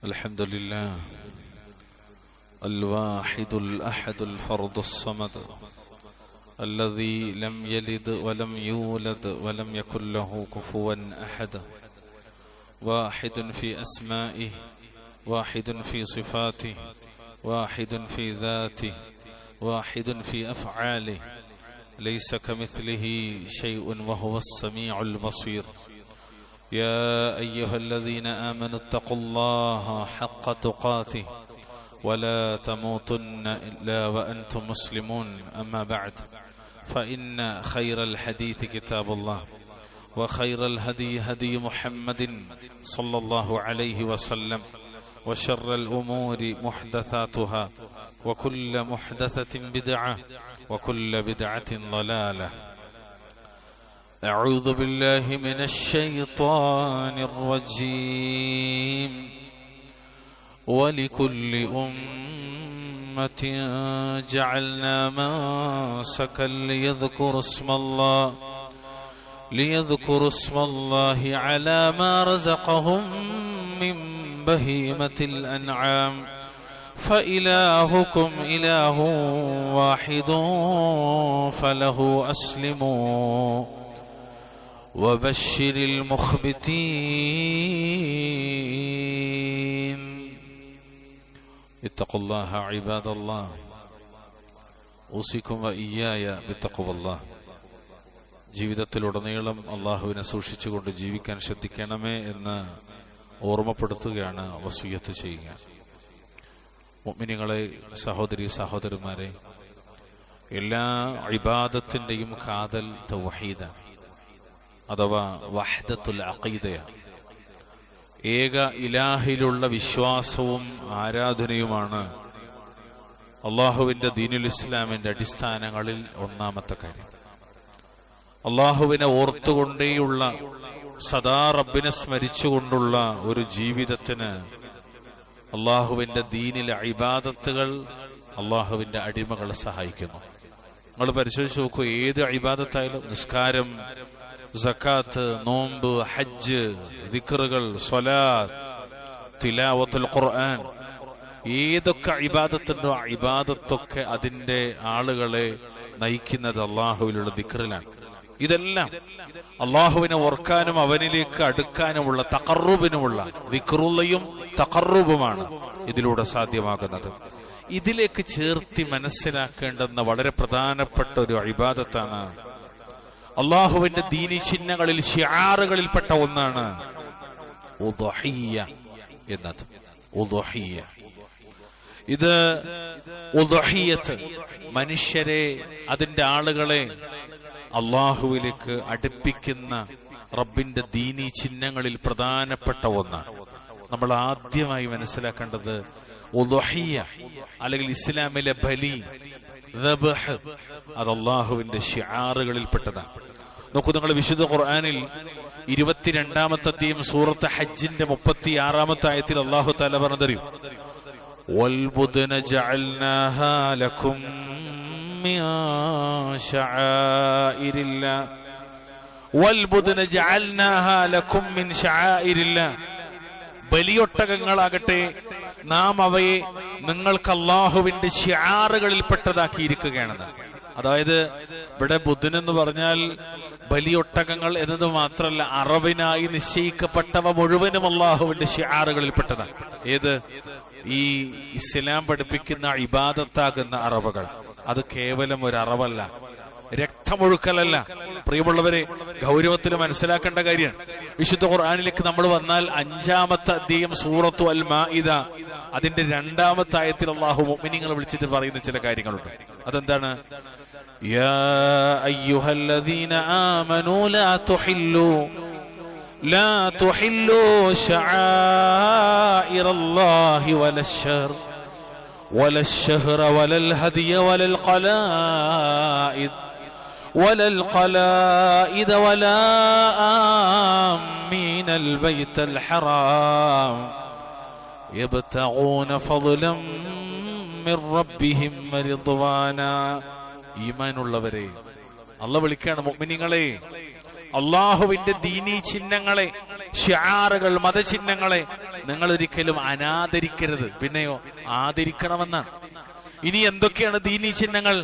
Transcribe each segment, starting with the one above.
الحمد لله الواحد الأحد الفرد الصمد الذي لم يلد ولم يولد ولم يكن له كفوا أحد واحد في أسمائه واحد في صفاته واحد في ذاته واحد في أفعاله ليس كمثله شيء وهو السميع البصير يا أيها الذين آمنوا اتقوا الله حق تقاته ولا تموتن إلا وأنتم مسلمون أما بعد فإن خير الحديث كتاب الله وخير الهدي هدي محمد صلى الله عليه وسلم وشر الأمور محدثاتها وكل محدثة بدعة وكل بدعة ضلالة أعوذ بالله من الشيطان الرجيم ولكل أمة جعلنا منسكا ليذكروا اسم الله على ما رزقهم من بهيمة الأنعام فإلهكم إله واحد فله أسلموا وبشر المخبتين اتقوا الله عباد الله أوصيكم وإياي بتقوى الله. ജീവിതത്തിലുടനീളം അള്ളാഹുവിനെ സൂക്ഷിച്ചുകൊണ്ട് ജീവിക്കാൻ ശ്രദ്ധിക്കണമേ എന്ന് ഓർമ്മപ്പെടുത്തുകയാണ് വസിയ്യത്ത് ചെയ്യുക. മുഅ്മിനീങ്ങളെ, സഹോദരി സഹോദരന്മാരെ, എല്ലാ ഇബാദത്തിന്റെയും കാതൽ തൗഹീദാണ്, അഥവാ വഹ്ദത്തുൽ അഖീദയാണ്. ഏക ഇലാഹിലുള്ള വിശ്വാസവും ആരാധനയുമാണ് അള്ളാഹുവിന്റെ ദീനുൽ ഇസ്ലാമിന്റെ അടിസ്ഥാനങ്ങളിൽ ഒന്നാമത്തെ കാര്യം. അള്ളാഹുവിനെ ഓർത്തുകൊണ്ടേയുള്ള, സദാ റബ്ബിനെ സ്മരിച്ചുകൊണ്ടുള്ള ഒരു ജീവിതത്തിന് അള്ളാഹുവിന്റെ ദീനിലെ ഇബാദത്തുകൾ അള്ളാഹുവിന്റെ അടിമകളെ സഹായിക്കുന്നു. നിങ്ങൾ പരിശോധിച്ച് നോക്കൂ, ഏത് ഇബാദത്തായാലും, നിസ്കാരം, സക്കാത്ത്, നോമ്പ്, ഹജ്ജ്, ദിക്റുകൾ, സ്വലാത്ത്, തിലാവത്തുൽ ഖുർആൻ, ഏതൊക്കെ ഇബാദത്തുണ്ടോ ആ ഇബാദത്തൊക്കെ അതിന്റെ ആളുകളെ നയിക്കുന്നത് അള്ളാഹുവിലുള്ള ദിക്റിലാണ്. ഇതെല്ലാം അള്ളാഹുവിനെ ഓർക്കാനും അവനിലേക്ക് അടുക്കാനുമുള്ള തഖർറുബിനുമുള്ള ദിക്റുള്ളയും തഖർറുബുമാണ് ഇതിലൂടെ സാധ്യമാകുന്നത്. ഇതിലേക്ക് ചേർത്തി മനസ്സിലാക്കേണ്ടുന്ന വളരെ പ്രധാനപ്പെട്ട ഒരു ഇബാദത്താണ്, അള്ളാഹുവിന്റെ ദീനി ചിഹ്നങ്ങളിൽ, ശിആറുകളിൽപ്പെട്ട ഒന്നാണ് ഉദ്ഹിയ്യ എന്നത്. ഉദ്ഹിയ്യ, ഇത് ഉദ്ഹിയ്യത്ത് മനുഷ്യരെ, അതിന്റെ ആളുകളെ അള്ളാഹുവിലേക്ക് അടുപ്പിക്കുന്ന റബ്ബിന്റെ ദീനി ചിഹ്നങ്ങളിൽ പ്രധാനപ്പെട്ട ഒന്നാണ്. നമ്മൾ ആദ്യമായി മനസ്സിലാക്കേണ്ടത് ഉദ്ഹിയ്യ അല്ലെങ്കിൽ ഇസ്ലാമിലെ ബലി, ദബ്ഹ്, അത് അള്ളാഹുവിന്റെ ശിആറുകളിൽപ്പെട്ടതാണ്. നോക്കൂ, നിങ്ങൾ വിശുദ്ധ ഖുർആനിൽ 22-ാമത്തെ അധ്യായം സൂറത്ത് ഹജ്ജിന്റെ 36-ാമത്തെ ആയത്തിൽ അള്ളാഹു തആല പറഞ്ഞതറിയും, വൽബുദ്ന ജഅൽനാഹാ ലക്കും മിൻ ശആഇരില്ലാ വൽബുദ്ന ജഅൽനാഹാ ലക്കും മിൻ ശആഇരില്ലാ. ബലിയൊട്ടകങ്ങളാകട്ടെ നാം അവയെ നിങ്ങൾക്ക് അള്ളാഹുവിന്റെ ശിആറുകളിൽപ്പെട്ടതാക്കിയിരിക്കുകയാണെന്ന്. അതായത് ഇവിടെ ബുദ്ധൻ എന്ന് പറഞ്ഞാൽ ബലിയൊട്ടകങ്ങൾ എന്നത് മാത്രമല്ല, അറവിനായി നിശ്ചയിക്കപ്പെട്ടവ മുഴുവനും അള്ളാഹുവിന്റെ ശിആറുകളിൽപ്പെട്ടതാണ്. ഏത്? ഈ ഇസ്ലാം പഠിപ്പിക്കുന്ന ഇബാദത്താകുന്ന അറവുകൾ. അത് കേവലം ഒരു അറവല്ല, രക്തമൊഴുക്കലല്ല. പ്രിയമുള്ളവരെ, ഗൗരവത്തിൽ മനസ്സിലാക്കേണ്ട കാര്യമാണ്. വിശുദ്ധ ഖുർആനിലേക്ക് നമ്മൾ വന്നാൽ 5-ാമത്തെ അധ്യായം സൂറത്തു അൽ മാഇദ, അതിന്റെ 2-ാമത്തെ ആയത്തിൽ അല്ലാഹു മുഅ്മിനീങ്ങളെ വിളിച്ചിട്ട് പറയുന്ന ചില കാര്യങ്ങളുണ്ട്. അതെന്താണ്? യാ അയ്യുഹല്ലദീന ആമനൂ ലാ തുഹില്ലൂ ശആഇറല്ലാഹി വലശ്ശഹ്റ വലൽ ഹദിയ വലൽ ഖലാഇദ വലാ ആമീനൽ ബൈത്തൽ ഹറാം യബ്തഗൂന ഫളലൻ മിർ റബ്ബിഹിം റിദ്വാനാ. ഈമാനുള്ളവരെ, അല്ലാഹു വിളിക്കാണ് മുഅ്മിനീങ്ങളെ, അള്ളാഹുവിന്റെ ദീനീ ചിഹ്നങ്ങളെ, ശിആറുകൾ, മതചിഹ്നങ്ങളെ നിങ്ങൾ ഒരിക്കലും അനാദരിക്കരുത്, പിന്നെയോ ആദരിക്കണമെന്നാണ്. ഇനി എന്തൊക്കെയാണ് ദീനീ ചിഹ്നങ്ങൾ?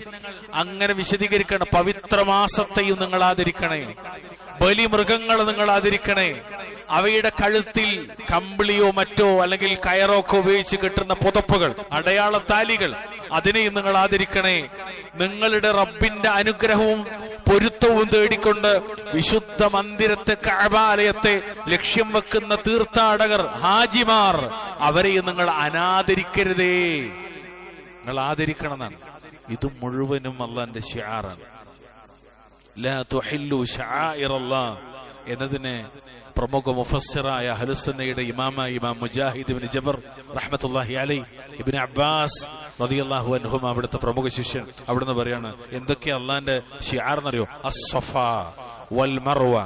അങ്ങനെ വിശദീകരിക്കണം. പവിത്രമാസത്തെയും നിങ്ങൾ ആദരിക്കണേ, ബലിമൃഗങ്ങൾ നിങ്ങൾ ആദരിക്കണേ, അവയുടെ കഴുത്തിൽ കമ്പിളിയോ മറ്റോ അല്ലെങ്കിൽ കയറോ ഒക്കെ ഉപയോഗിച്ച് കിട്ടുന്ന പുതപ്പുകൾ, അടയാളത്താലികൾ, അതിനെയും നിങ്ങൾ ആദരിക്കണേ. നിങ്ങളുടെ റബ്ബിന്റെ അനുഗ്രഹവും പൊരുത്തവും തേടിക്കൊണ്ട് വിശുദ്ധ മന്ദിരത്തെ, കഅബാലയത്തെ ലക്ഷ്യം വെക്കുന്ന തീർത്ഥാടകർ, ഹാജിമാർ, അവരെയും നിങ്ങൾ അനാദരിക്കരുതേ, നിങ്ങൾ ആദരിക്കണം എന്നാണ്. ഇത് മുഴുവനും അല്ലാഹുവിന്റെ ശിആറാണ്. ലാ തുഹില്ലു ശആഇറല്ലാഹ് എന്നതിനെ പ്രമുഖ മുഫസ്സിറായ അഹ്ലുസുന്നയുടെ ഇമാം മുജാഹിദ് ഇബ്നു ജബർ റഹ്മത്തുള്ളാഹി അലൈഹി, ഇബ്നു അബ്ബാസ് റളിയല്ലാഹു അൻഹും അവിടുത്തെ പ്രമുഖ ശിഷ്യൻ, അവിടുന്ന് പറയാണ് എന്തൊക്കെയാ അള്ളാന്റെ ശിആർ എന്നറിയോ? അസ്സഫാ വൽ മർവ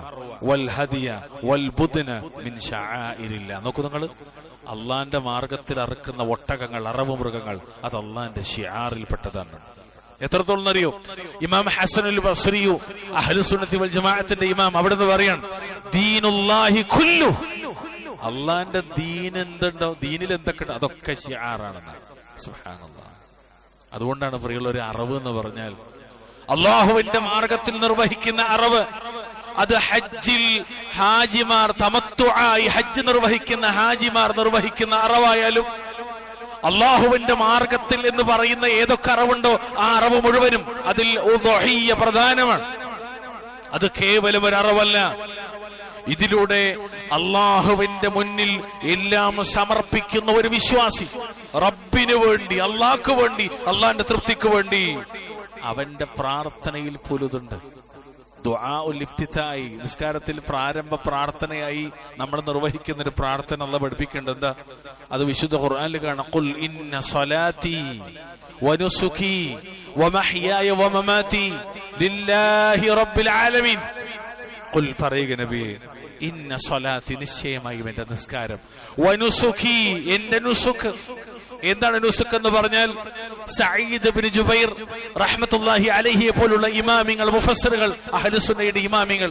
വൽ ഹദിയ വൽ ബുദ്ന മിൻ ശആഇരില്ലാഹ്. നോക്കൂ നിങ്ങൾ, അള്ളാന്റെ മാർഗത്തിൽ അറുക്കുന്ന ഒട്ടകങ്ങൾ, അറവ് മൃഗങ്ങൾ, അത് അള്ളാന്റെ ശിആറിൽപ്പെട്ടതാണ്. എത്രത്തോളം അറിയോ? ഇമാം ഹസനുൽ ബസ്രിയു അഹ്ലുസുന്നത്തി വൽ ജമാഅത്തിന്റെ ഇമാം, അവിടുന്ന് പറയാണ് ദീനുല്ലാഹി കുല്ലു, അള്ളാന്റെ ദീൻ എന്തുണ്ടോ, ദീനിൽ എന്തൊക്കെ ഉണ്ടോ അതൊക്കെ ശിആറാണെന്നാണ്. സുബ്ഹാനല്ലാഹ്. അതുകൊണ്ടാണ് പ്രിയമുള്ളവരെ, അറവ് എന്ന് പറഞ്ഞാൽ അള്ളാഹുവിന്റെ മാർഗത്തിൽ നിർവഹിക്കുന്ന അറവ്, അത് ഹജ്ജിൽ ഹാജിമാർ തമത്തുആയി ഹജ്ജ് നിർവഹിക്കുന്ന ഹാജിമാർ നിർവഹിക്കുന്ന അറവായാലും, അള്ളാഹുവിന്റെ മാർഗത്തിൽ എന്ന് പറയുന്ന ഏതൊക്കെ അറവുണ്ടോ ആ അറവ് മുഴുവനും അതിൽ ഉദ്ഹിയ്യ പ്രധാനമാണ്. അത് കേവലം ഒരു അറവല്ല, ഇതിലൂടെ അള്ളാഹുവിന്റെ മുന്നിൽ എല്ലാം സമർപ്പിക്കുന്ന ഒരു വിശ്വാസി, റബ്ബിന് വേണ്ടി, അള്ളാഹ്ക്ക് വേണ്ടി, അള്ളാഹിന്റെ തൃപ്തിക്ക് വേണ്ടി, അവന്റെ പ്രാർത്ഥനയിൽ പോലുതുണ്ട്. ദുആഉൽ ഇഫ്തിതായി, നിസ്കാരത്തിൽ പ്രാരംഭ പ്രാർത്ഥനയായി നമ്മൾ നിർവഹിക്കുന്ന ഒരു പ്രാർത്ഥന അല്ലാഹു പഠിപ്പിക്കേണ്ടത് എന്താ? അത് വിശുദ്ധ ഖുർആനിൽ കാണാം. ഖുൽ ഇന്ന സ്വലാത്തി വനുസുകി വമഹ്യായ വമമാതി ലില്ലാഹി റബ്ബിൽ ആലമീൻ. ഖുൽ പറയുക നബിയേ, ഇന്ന സ്വലാത്തി, നിശ്ചയമായും എന്റെ നിസ്കാരം, വനുസുകി, എന്റെ നുസുക്ക്. എന്താണ് നുസുക്ക് എന്ന് പറഞ്ഞാൽ? സഈദ് ഇബ്നു ജുബൈർ റഹ്മത്തുള്ളാഹി അലൈഹിയെ പോലുള്ള ഇമാമിങ്ങൾ, മുഫസ്സിറുകൾ, അഹ്ലുസുന്നയുടെ ഇമാമിങ്ങൾ,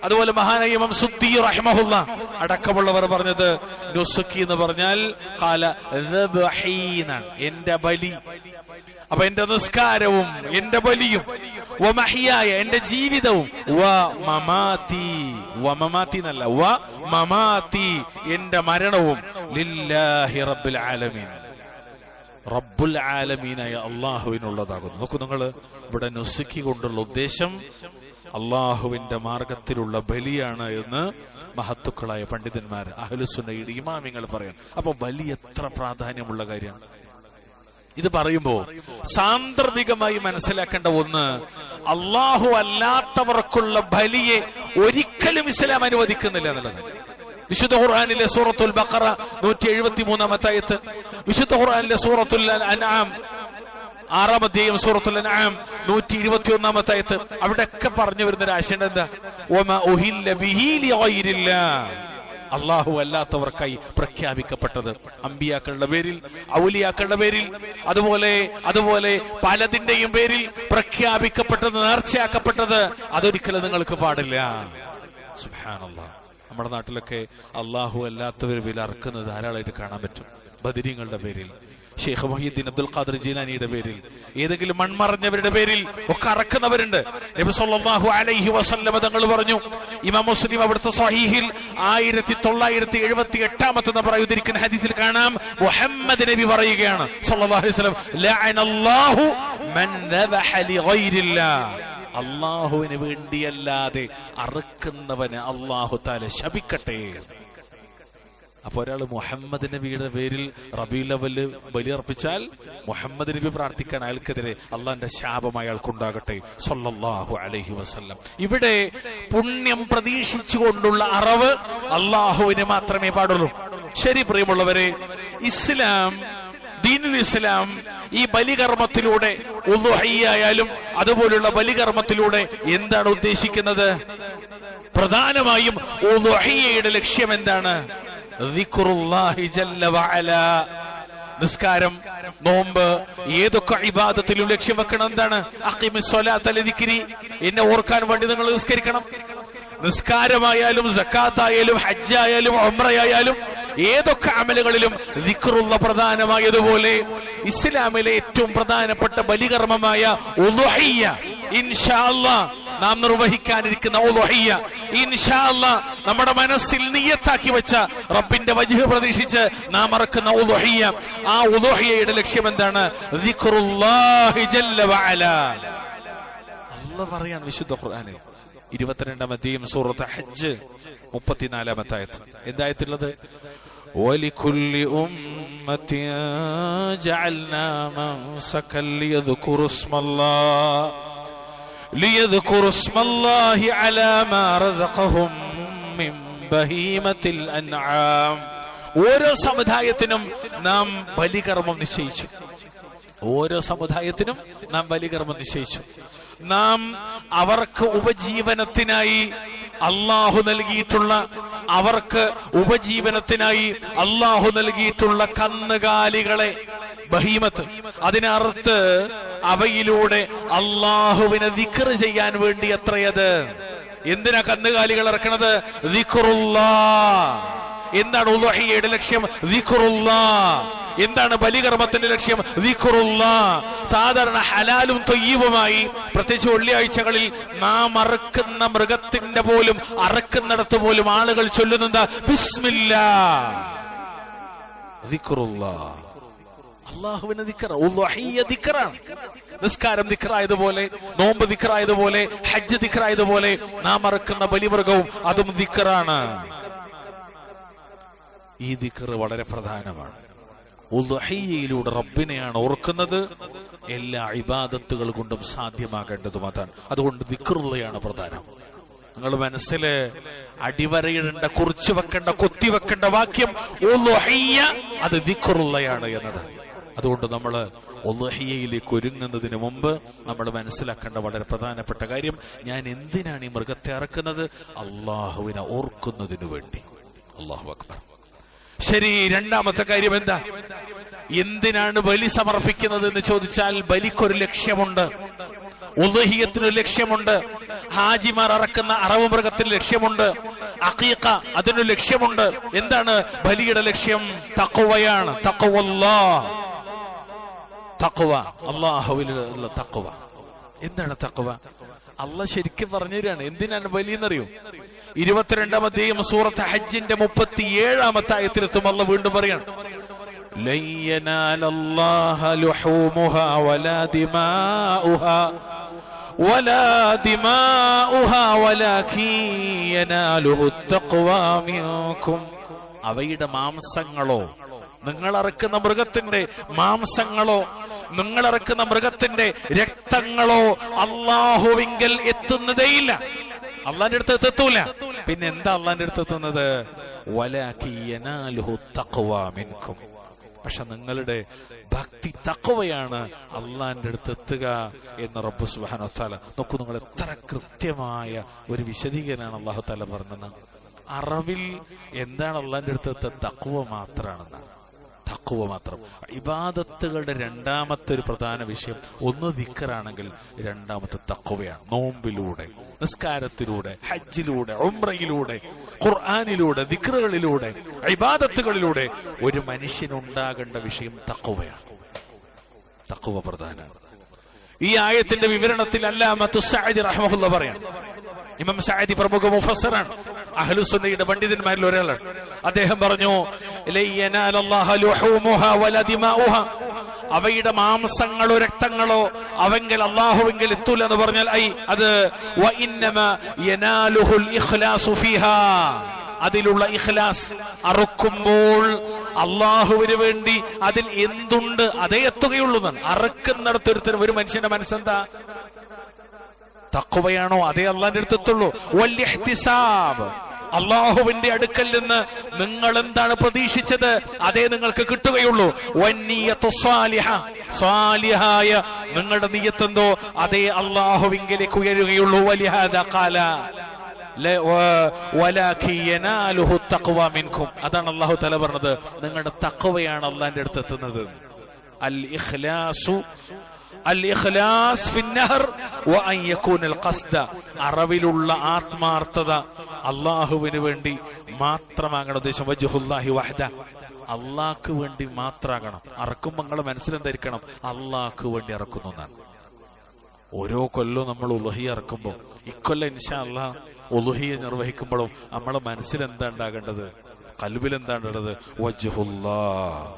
അതുപോലെ മഹാനായ ഇമാം സുദ്ദി റഹിമഹുല്ലാഹ് അടക്കമുള്ളവർ പറഞ്ഞത് നുസുക്കി എന്ന് പറഞ്ഞാൽ ഖാല ദബ്ഹീന, എന്റെ ബലി. അപ്പൊ എന്റെ നിസ്കാരവും എന്റെ ബലിയും, വമഹ്യായ, എന്റെ ജീവിതവും, വമമാതി, വമമാതി എന്നല്ല, വമമാതി, എന്റെ മരണവും, ലില്ലാഹി റബ്ബിൽ ആലമീൻ, റബ്ബുൽ ആലമീനായ അള്ളാഹുവിനുള്ളതാകുന്നു. നോക്കൂ നിങ്ങൾ, ഇവിടെ നുസുക്കി കൊണ്ടുള്ള ഉദ്ദേശം അള്ളാഹുവിന്റെ മാർഗത്തിലുള്ള ബലിയാണ് എന്ന് മഹത്തുക്കളായ പണ്ഡിതന്മാർ, അഹ്ലുസുന്നയുടെ ഇമാമിങ്ങൾ പറയാൻ. അപ്പൊ ബലി എത്ര പ്രാധാന്യമുള്ള കാര്യമാണ്. ഇത് പറയുമ്പോ സാന്ദർഭികമായി മനസ്സിലാക്കേണ്ട ഒന്ന്, അള്ളാഹു അല്ലാത്തവർക്കുള്ള ബലിയെ ഒരിക്കലും ഇസ്ലാം അനുവദിക്കുന്നില്ല എന്നുള്ളത്. വിശുദ്ധ ഖുർആനിലെ സൂറത്തുൽ ബഖറ 173-ാമത്തെ ആയത്ത്, വിശുദ്ധ ഖുർആനിലെ സൂറത്തുൽ അൻആം 6-ാം അധ്യായം സൂറത്തുൽ അൻആം 121-ാമത്തെ ആയത്ത്, അവിടെയൊക്കെ പറഞ്ഞു വരുന്ന ഒരു ആശയം എന്താ? വമാ ഉഹില്ല ബിഹി ലിഗൈരില്ലാഹ്, അള്ളാഹു അല്ലാത്തവർക്കായി പ്രഖ്യാപിക്കപ്പെട്ടത്, അമ്പിയാക്കളുടെ പേരിൽ, ഔലിയാക്കളുടെ പേരിൽ, അതുപോലെ പലതിന്റെയും പേരിൽ പ്രഖ്യാപിക്കപ്പെട്ടത്, നേർച്ചയാക്കപ്പെട്ടത്, അതൊരിക്കലും നിങ്ങൾക്ക് പാടില്ല. സുബ്ഹാനല്ലാഹ്. നമ്മുടെ നാട്ടിലൊക്കെ അള്ളാഹു അല്ലാത്തവർ പേരിൽ അറക്കുന്നത് ധാരാളമായിട്ട് കാണാൻ പറ്റും. ബദരീങ്ങളുടെ പേരിൽ, ഷെയ്ഖ് മുഹീദ്ദീൻ അബ്ദുൽ ഖാദിർ ജീലാനിയുടെ പേരിൽ, ഏതെങ്കിലും മൺമറഞ്ഞവരുടെ പേരിൽ ഒക്കെ അറക്കുന്നവരുണ്ട്. നബി സല്ലല്ലാഹു അലൈഹി വസല്ലം തങ്ങൾ പറഞ്ഞു, ഇമാം മുസ്ലിം അവിടുത്തെ സ്വഹീഹിൽ 1978-ാമത്തെ നമ്പർ ഉദ്ധരിക്കുന്ന ഹദീസിൽ കാണാം, മുഹമ്മദ് നബി പറയുകയാണ് സല്ലല്ലാഹു അലൈഹി വസല്ലം, ലഅനല്ലാഹു മൻ ദബഹ ലിഗൈരില്ലാഹ്, അള്ളാഹുവിന് വേണ്ടിയല്ലാതെ അറുക്കുന്നവന് അള്ളാഹു തആല ശപിക്കട്ടെ. അപ്പൊ ഒരാൾ മുഹമ്മദ് നബിയുടെ പേരിൽ റബീഉൽ അവ്വൽ ബലിയർപ്പിച്ചാൽ മുഹമ്മദ് നബി പ്രാർത്ഥിക്കാൻ അയാൾക്കെതിരെ അള്ളാന്റെ ശാപം അയാൾക്കുണ്ടാകട്ടെ സല്ലല്ലാഹു അലൈഹി വസല്ലം. ഇവിടെ പുണ്യം പ്രതീക്ഷിച്ചുകൊണ്ടുള്ള അറവ് അള്ളാഹുവിന് മാത്രമേ പാടുള്ളൂ. ശരി പ്രിയമുള്ളവരെ, ദീനുൽ ഇസ്ലാം ഈ ബലികർമ്മത്തിലൂടെ, ഉളുഹിയ്യായാലും അതുപോലുള്ള ബലികർമ്മത്തിലൂടെ എന്താണ് ഉദ്ദേശിക്കുന്നത്? പ്രധാനമായും ഉളുഹിയ്യയുടെ ലക്ഷ്യം എന്താണ്? ദിക്റുല്ലാഹി ജല്ല വഅലാ. നിസ്കാരം, നോമ്പ്, ഏതൊക്കെ ഇബാദത്തിലും ലക്ഷ്യം വെക്കണം എന്താണ്? അഖീമിസ് സ്വലാത്ത ലിദിക്രി, എന്നെ ഓർക്കാൻ വേണ്ടി നിങ്ങൾ നിസ്കരിക്കണം. നിസ്കാരമായാലും സക്കാത്തായാലും ഹജ്ജായാലും ഉംറയായാലും ഏതൊക്കെ അമലുകളിലും ദിക്റുള്ള പ്രധാനമായതുപോലെ ഇസ്ലാമിലെ ഏറ്റവും പ്രധാനപ്പെട്ട ബലികർമ്മമായ ഉളുഹിയ്യ ഇൻഷാ അല്ലാഹ് നാം നിർവഹിക്കാനിരിക്കുന്ന ഉളുഹിയ്യ ഇൻഷാ അല്ലാഹ് നമ്മുടെ മനസ്സിൽ നിയ്യത്താക്കി വെച്ച റബ്ബിന്റെ വജ്ഹ് പ്രതീക്ഷിച്ച് നാം ഇറക്കുന്ന ഉളുഹിയ്യ, ആ ഉളുഹിയ്യയുടെ ലക്ഷ്യം എന്താണ്? ദിക്റുല്ലാഹി ജല്ല വഅലാ. അല്ലാഹ് പറയാൻ വിശുദ്ധ ഖുർആനിൽ 22-ാം അധ്യായം സൂറത്ത് ഹജ്ജ് 34-ാമത്തെ ആയത്ത്. എന്തായത്തുള്ളത്? വലികുല്ലി ഉമ്മത്തിൻ ജഅൽനാ മൻസകൻ ലിയദ്കുറു ഇസ്മല്ലാഹി അലാ മാ റസഖഹും മിൻ ബഹീമത്തിൽ അൻആം. ഓരോ സമുദായത്തിനും നാം ബലികർമ്മം നിശ്ചയിച്ചു. ഓരോ സമുദായത്തിനും നാം ബലികർമ്മം നിശ്ചയിച്ചു. നാം അവർക്ക് ഉപജീവനത്തിനായി അള്ളാഹു നൽകിയിട്ടുള്ള കന്നുകാലികളെ, ബഹീമത്ത്, അതിനറുത്ത് അവയിലൂടെ അള്ളാഹുവിനെ ദിക്ർ ചെയ്യാൻ വേണ്ടി എത്രയത്. എന്തിനാ കന്നുകാലികൾ ഇറക്കണത്? ദിക്റുല്ലാഹ്. എന്താണ് ഉളുഹിയ്യയുടെ ലക്ഷ്യം? ദിക്റുല്ലാഹ്. എന്താണ് ബലികർമ്മത്തിന്റെ ലക്ഷ്യം? ദിക്റുല്ലാഹ്. സാധാരണ ഹലാലും ത്വയ്യിബുമായി പ്രത്യേകിച്ച് വെള്ളിയാഴ്ചകളിൽ നാം അറുക്കുന്ന മൃഗത്തിന്റെ പോലും അറുക്കുന്നിടത്ത് പോലും ആളുകൾ ചൊല്ലുന്നത് ബിസ്മില്ലാഹ്, ദിക്റുല്ലാഹ്. അല്ലാഹുവിന്റെ ദിക്ർ, ഉളുഹിയ്യ ദിക്റാണ്. നിസ്കാരം ദിക്റായതുപോലെ, നോമ്പ് ദിക്റായതുപോലെ, ഹജ്ജ് ദിക്റായതുപോലെ നാം അറുക്കുന്ന ബലിമൃഗവും അതും ദിക്റാണ്. ഈ ദിക്ർ വളരെ പ്രധാനമാണ്. ഉളുഹിയ്യയിലൂടെ റബ്ബിനെയാണ് ഓർക്കുന്നത്. എല്ലാ ഇബാദത്തുകൾ കൊണ്ടും സാധ്യമാകേണ്ടതും അതാണ്. അതുകൊണ്ട് ദിക്റുള്ളയാണ് പ്രധാനം. നിങ്ങൾ മനസ്സില് അടിവരയിടേണ്ട, കുറിച്ചു വെക്കേണ്ട, കൊത്തിവെക്കേണ്ട വാക്യം ഉളുഹിയ്യ, അത് ദിക്റുള്ളയാണ് എന്നത്. അതുകൊണ്ട് നമ്മൾ ഉളുഹിയ്യയിലേക്ക് ഒരുങ്ങുന്നതിന് മുമ്പ് നമ്മൾ മനസ്സിലാക്കേണ്ട വളരെ പ്രധാനപ്പെട്ട കാര്യം, ഞാൻ എന്തിനാണ് ഈ മൃഗത്തെ അറക്കുന്നത്? അള്ളാഹുവിനെ ഓർക്കുന്നതിനു വേണ്ടി. അല്ലാഹു അക്ബർ. ശരി, രണ്ടാമത്തെ കാര്യം എന്താ? എന്തിനാണ് ബലി സമർപ്പിക്കുന്നത് എന്ന് ചോദിച്ചാൽ ബലിക്കൊരു ലക്ഷ്യമുണ്ട്, ഉളുഹിയ്യത്തിനൊരു ലക്ഷ്യമുണ്ട്, ഹാജിമാർ അറക്കുന്ന അറവ് മൃഗത്തിന് ലക്ഷ്യമുണ്ട്, അഖീഖ അതിനൊരു ലക്ഷ്യമുണ്ട്. എന്താണ് ബലിയുടെ ലക്ഷ്യം? തഖ്വയാണ്. തഖ്വ, അല്ലാഹുവിലുള്ള തഖ്വ. എന്താണ് തഖ്വ? അള്ളാഹ് ശരിക്കും പറഞ്ഞു തരാണ് എന്തിനാണ് ബലി എന്നറിയോ? 22-ാം അധ്യായം സൂറത്ത് ഹജ്ജിന്റെ 37-ാമത്തെ ആയത്തിലെത്തും അള്ളാഹ് വീണ്ടും പറയാണ്, ലൻ യനാലല്ലാഹ ലുഹൂമുഹാ വലാ ദിമാഉഹാ വലാകിൻ യനാലുഹു തഖ്വാ മിൻകും. അവയുടെ മാംസങ്ങളോ, നിങ്ങൾ അറക്കുന്ന മൃഗത്തിന്റെ മാംസങ്ങളോ, നിങ്ങൾ ഇറക്കുന്ന മൃഗത്തിന്റെ രക്തങ്ങളോ അള്ളാഹുവിങ്കൽ എത്തുന്നതേയില്ല. അള്ളാന്റെ അടുത്ത് എത്തൂല. പിന്നെ എന്താ അള്ളാന്റെ അടുത്ത് എത്തുന്നത്? പക്ഷെ നിങ്ങളുടെ ഭക്തി തഖ്വയാണ് അള്ളാന്റെ അടുത്ത് എത്തുക എന്ന് റബ്ബ് സുബ്ഹാനഹു വ തആല. നോക്കൂ, നിങ്ങൾ എത്ര കൃത്യമായ ഒരു വിശദീകരണമാണ് അള്ളാഹു തആല പറഞ്ഞത്. അറവിൽ എന്താണ് അള്ളാന്റെ അടുത്ത്? തഖ്വ മാത്രമാണെന്നാണ്. തഖ്വ മാത്രം. ഇബാദത്തുകളുടെ രണ്ടാമത്തെ ഒരു പ്രധാന വിഷയം ഒന്ന് ദിക്റാണെങ്കിൽ രണ്ടാമത്തെ തഖ്വയാണ്. നോമ്പിലൂടെ, നിസ്കാരത്തിലൂടെ, ഹജ്ജിലൂടെ, ഉംറയിലൂടെ, ഖുർആനിലൂടെ, ദിക്റുകളിലൂടെ, ഇബാദത്തുകളിലൂടെ ഒരു മനുഷ്യനുണ്ടാകേണ്ട വിഷയം തഖ്വയാണ്. തഖ്വ പ്രധാനമാണ്. ഈ ആയത്തിന്റെ വിവരണത്തിൽ അല്ലാമത്തു സഅദി റഹ്മഹുല്ലാഹ് പറയാണ്. ഇമാം സഅദി പ്രമുഖ മുഫസ്സിറാണ്, അഹ്ലുസുന്നയുടെ പണ്ഡിതന്മാരിൽ ഒരാളാണ്. അദ്ദേഹം പറഞ്ഞു, അവയുടെ മാംസങ്ങളോ രക്തങ്ങളോ അവങ്കൽ അല്ലാഹുവിങ്കൽ എത്തൂല എന്ന് പറഞ്ഞാൽ അത് അതിലുള്ള ഇഖ്ലാസ്, അറുക്കുമ്പോൾ അള്ളാഹുവിന് വേണ്ടി അതിൽ എന്തുണ്ട് അതേ എത്തുകയുള്ളൂ. അറുക്കുന്നിടത്തൊരുത്തരും ഒരു മനുഷ്യന്റെ മനസ്സെന്താ? തഖ്വയാണോ അതേ അള്ളാന്റെ അടുത്തെത്തുള്ളൂ. വല്യഹ്തിസാബ്, അള്ളാഹുവിന്റെ അടുക്കൽ നിന്ന് നിങ്ങൾ എന്താണ് പ്രതീക്ഷിച്ചത് അതേ നിങ്ങൾക്ക് കിട്ടുകയുള്ളൂ. വന്നിയത്തു സ്വാലിഹ, സ്വാലിഹായ നിങ്ങളുടെ നിയ്യത്ത് എന്തോ അതേ അള്ളാഹുവിങ്കലേക്ക് ഉയരുകയുള്ളൂ. വലിഹാദ ഖാല വലാകിൻ യനാലുഹു തഖ്വ മിൻകും. അതാണ് അല്ലാഹു തആല പറഞ്ഞത്, നിങ്ങളുടെ തഖ്വയാണ് അള്ളാന്റെ അടുത്ത് എത്തുന്നത്. അൽ ഇഖ്ലാസു الإخلاص في النهر وأن يكون القصد. അറവിലുള്ള ആത്മാർത്ഥത, അള്ളാഹുവിന് വേണ്ടി മാത്രമാകണം ഉദ്ദേശം. വജ്ഹുല്ലാഹി വഹദ, അള്ളാഹ്ക്ക് വേണ്ടി മാത്രമാകണം. അറക്കുമ്പോൾ നിങ്ങൾ മനസ്സിലെന്തായിരിക്കണം? അള്ളാഹ്ക്ക് വേണ്ടി അറക്കുന്നു എന്നാണ്. ഓരോ കൊല്ലവും നമ്മൾ ഉളുഹിയ ഇറക്കുമ്പോൾ, ഇക്കൊല്ലം ഇൻഷാ അല്ലാഹ് ഉളുഹിയ നിർവഹിക്കുമ്പോഴും നമ്മളെ മനസ്സിൽ എന്താ ഉണ്ടാകേണ്ടത്? ഖൽബിൽ എന്താ ഉള്ളത്? വജ്ഹുല്ലാഹ്,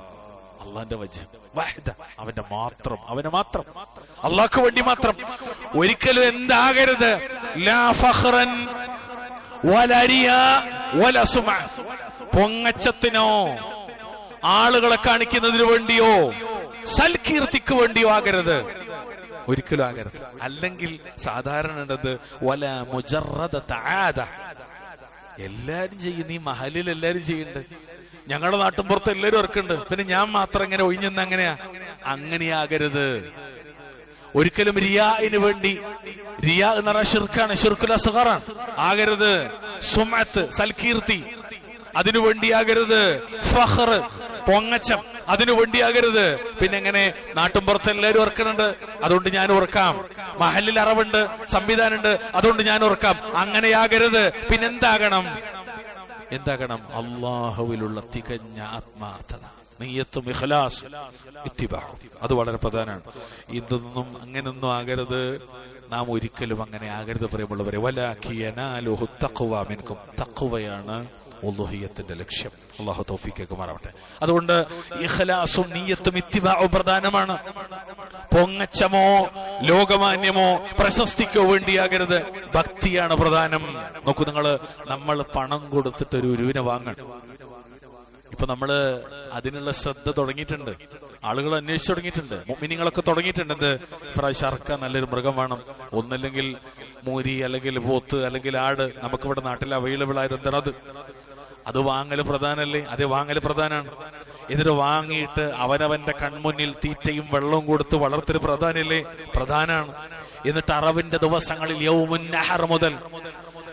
അള്ളാന്റെ വജ്ഹ്, വഹദ, അവന്റെ മാത്രം, അവനെ മാത്രം, അള്ളാഹ്ക്ക് വേണ്ടി മാത്രം. ഒരിക്കലും എന്താകരുത്? ലാ ഫഖ്റൻ വലാ റിയാ വലാ സുമഅ, പൊങ്ങച്ചത്തിനോ ആളുകളെ കാണിക്കുന്നതിന് വേണ്ടിയോ സൽകീർത്തിക്ക് വേണ്ടിയോ ആകരുത്, ഒരിക്കലും ആകരുത്. അല്ലെങ്കിൽ സാധാരണ ഉണ്ടത് വല മുജറദ തആദ, എല്ലാരും ചെയ്യുന്ന ഈ മഹലിൽ എല്ലാരും ചെയ്യുന്നുണ്ട്, ഞങ്ങളുടെ നാട്ടിൻപുറത്ത് എല്ലാരും ഓർക്കുന്നുണ്ട്, പിന്നെ ഞാൻ മാത്രം ഇങ്ങനെ ഒഴിഞ്ഞെന്ന് അങ്ങനെയാകരുത്. ഒരിക്കലും റിയാഇന് വേണ്ടി, റിയാ എന്ന് പറഞ്ഞാൽ ശിർക്കാണ്, ശിർക്കുൽ അസ്ഗറാണ്, ആകരുത്. സുമഅത്ത്, സൽകീർത്തി, അതിനു വേണ്ടിയാകരുത്. ഫഖർ, പൊങ്ങച്ചം, അതിനു വേണ്ടിയാകരുത്. പിന്നെ എങ്ങനെ? നാട്ടിൻപുറത്ത് എല്ലാവരും ഓർക്കുന്നുണ്ട്, അതുകൊണ്ട് ഞാൻ ഓർക്കാം. മഹലിൽ അറവുണ്ട്, സംവിധാനമുണ്ട്, അതുകൊണ്ട് ഞാൻ ഓർക്കാം. അങ്ങനെയാകരുത്. പിന്നെന്താകണം? അള്ളാഹുവിലുള്ള തികഞ്ഞ ആത്മാർത്ഥത, നിയ്യത്തും ഇഖ്ലാസും ഇത്തിബാഉം. അത് വളരെ പ്രധാനമാണ്. ഇതൊന്നും അങ്ങനൊന്നും ആകരുത്. നാം ഒരിക്കലും അങ്ങനെ ആകരുത് പറയുമ്പോഴവരെ. വലാകി യനാലുഹു തഖ്വ മിൻകും, തഖ്വയാണ് ഉളുഹിയത്തിന്റെ ലക്ഷ്യം. അല്ലാഹു തൗഫീഖ് മാറാവട്ടെ. അതുകൊണ്ട് ഇഖ്ലാസും നിയ്യത്തും ഇത്തിബാഉം പ്രധാനമാണ്. പൊങ്ങച്ചമോ ലോകമാന്യമോ പ്രശസ്തിക്കോ വേണ്ടിയാകരുത്. ഭക്തിയാണ് പ്രധാനം. നോക്കൂ നിങ്ങൾ, നമ്മൾ പണം കൊടുത്തിട്ട് ഒരു ഉരുവിനെ വാങ്ങണം. ഇപ്പൊ നമ്മള് അതിനുള്ള ശ്രദ്ധ തുടങ്ങിയിട്ടുണ്ട്, ആളുകൾ അന്വേഷിച്ചു തുടങ്ങിയിട്ടുണ്ട്, മുഅ്മിനീങ്ങളൊക്കെ തുടങ്ങിയിട്ടുണ്ട്. എന്ത് പ്രാവശ്യം അറക്കാൻ നല്ലൊരു മൃഗം വേണം, ഒന്നല്ലെങ്കിൽ മൂരി, അല്ലെങ്കിൽ പോത്ത്, അല്ലെങ്കിൽ ആട്. നമുക്കിവിടെ നാട്ടിൽ അവൈലബിൾ ആയത് എന്താണ്? അത് വാങ്ങല് പ്രധാനല്ലേ? അത് വാങ്ങല് പ്രധാനമാണ്. എന്നിട്ട് വാങ്ങിയിട്ട് അവനവന്റെ കൺമുന്നിൽ തീറ്റയും വെള്ളവും കൊടുത്ത് വളർത്തല് പ്രധാനല്ലേ? പ്രധാനമാണ്. എന്നിട്ട് അറവിന്റെ ദിവസങ്ങളിൽ യൗമുൻ നഹർ മുതൽ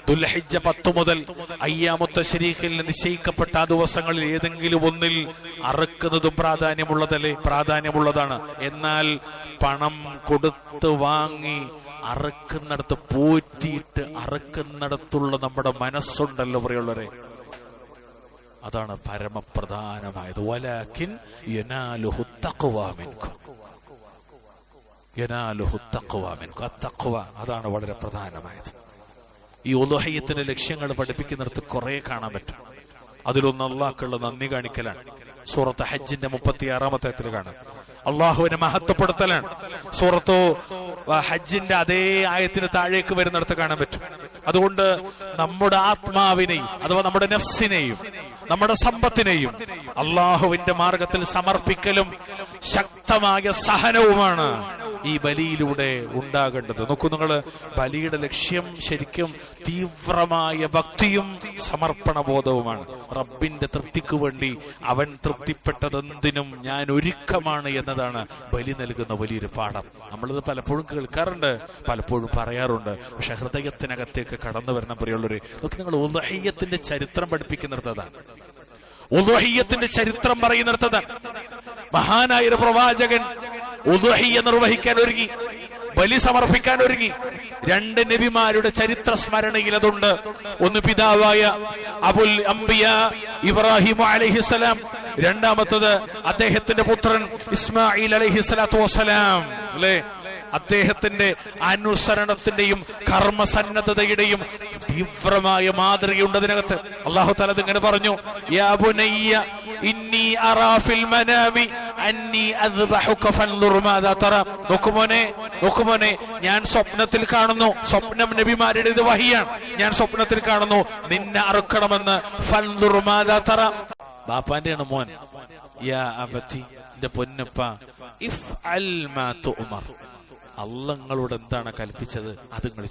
ദുൽഹിജ്ജ 10 മുതൽ അയ്യാമുത്ത ശരീഖിൽ നിശ്ചയിക്കപ്പെട്ട ആ ദിവസങ്ങളിൽ ഏതെങ്കിലും ഒന്നിൽ അറുക്കുന്നതും പ്രാധാന്യമുള്ളതാണ്. എന്നാൽ പണം കൊടുത്ത് വാങ്ങി അറുക്കുന്നിടത്ത്, പോറ്റിയിട്ട് അറുക്കുന്നിടത്തുള്ള നമ്മുടെ മനസ്സുണ്ടല്ലോ പ്രിയമുള്ളവരെ, അതാണ് പരമപ്രധാനമായത്. വലാകിൻ യനാലുഹു തഖ്വ മിൻകും, യനാലുഹു തഖ്വ മിൻകും. തഖ്വ, അതാണ് വളരെ പ്രധാനമായത്. ഈ ഉളുഹിയത്തിന്റെ ലക്ഷ്യങ്ങൾ പഠിപ്പിക്കുന്നിടത്ത് കുറെ കാണാൻ പറ്റും. അതിലൊന്ന് അള്ളാഹ്ക്കുള്ള നന്ദി കാണിക്കലാണ്. സൂറത്ത് ഹജ്ജിന്റെ 36-ാമത്തെ ആയത്തിൽ കാണാം, അള്ളാഹുവിനെ മഹത്വപ്പെടുത്തലാണ്. സൂറത്തു ഹജ്ജിന്റെ അതേ ആയത്തിന് താഴേക്ക് വരുന്നിടത്ത് കാണാൻ പറ്റും. അതുകൊണ്ട് നമ്മുടെ ആത്മാവിനെയും, അഥവാ നമ്മുടെ നഫ്സിനെയും നമ്മുടെ സമ്പത്തിനെയും അള്ളാഹുവിന്റെ മാർഗത്തിൽ സമർപ്പിക്കലും ശക്തമായ സഹനവുമാണ് ഈ ബലിയിലൂടെ ഉണ്ടാകേണ്ടത്. നോക്കൂ നിങ്ങൾ, ബലിയുടെ ലക്ഷ്യം ശരിക്കും തീവ്രമായ ഭക്തിയും സമർപ്പണ ബോധവുമാണ്. റബ്ബിന്റെ തൃപ്തിക്ക് വേണ്ടി അവൻ തൃപ്തിപ്പെട്ടതെന്തിനും ഞാൻ ഒരുക്കമാണ് എന്നതാണ് ബലി നൽകുന്ന വലിയൊരു പാഠം. നമ്മളിത് പലപ്പോഴും കേൾക്കാറുണ്ട്, പലപ്പോഴും പറയാറുണ്ട്, പക്ഷെ ഹൃദയത്തിനകത്തേക്ക് കടന്നു വരണം പ്രിയമുള്ളവര്. നോക്കി, നിങ്ങൾ ഉളുഹിയ്യത്തിന്റെ ചരിത്രം പഠിപ്പിക്കുന്നിടത്തതാണ്, ഉളുഹിയ്യത്തിന്റെ ചരിത്രം പറയുന്നിടത്തതാണ്. മഹാനായ ഒരു പ്രവാചകൻ ഉളുഹിയ്യ നിർവഹിക്കാൻ ഒരുങ്ങി, ബലി സമർപ്പിക്കാൻ ഒരുങ്ങി. 2 നബിമാരുടെ ചരിത്ര സ്മരണയിൽ അതുണ്ട്. ഒന്ന് പിതാവായ അബുൽ അംബിയ ഇബ്രാഹിം അലൈഹിസ്സലാം, രണ്ടാമത്തത് അദ്ദേഹത്തിന്റെ പുത്രൻ ഇസ്മായിൽ അലൈഹിസ്സലാത്തു വസ്സലാം. അല്ലേ? അദ്ദേഹത്തിന്റെ അനുസരണത്തിന്റെയും കർമ്മസന്നദ്ധതയുടെയും തീവ്രമായ മാതൃകയുണ്ട് അതിനകത്ത്. അല്ലാഹു തആല ഇങ്ങനെ പറഞ്ഞു, യാ ബുനയ്യ ഇന്നി അറാ ഫിൽ മനാമി അന്നി അദ്ബഹുക ഫൻദുർ മാദാ തറ. നോക്കുമോനെ, ഞാൻ സ്വപ്നത്തിൽ കാണുന്നു. സ്വപ്നം നബിമാരുടെ വഹിയാണ്. ഞാൻ സ്വപ്നത്തിൽ കാണുന്നു നിന്നെ അറുക്കണമെന്ന്. ഫൻദുർ മാദാ തറ. ബാപ്പാന്റെയാണ് മോൻ. യാ അബതി, എന്റെ പൊന്നപ്പ, ഇഫ്അൽ മാ തുഅമർ. അള്ളങ്ങളോട് എന്താണ് കൽപ്പിച്ചത് അത് നിങ്ങൾ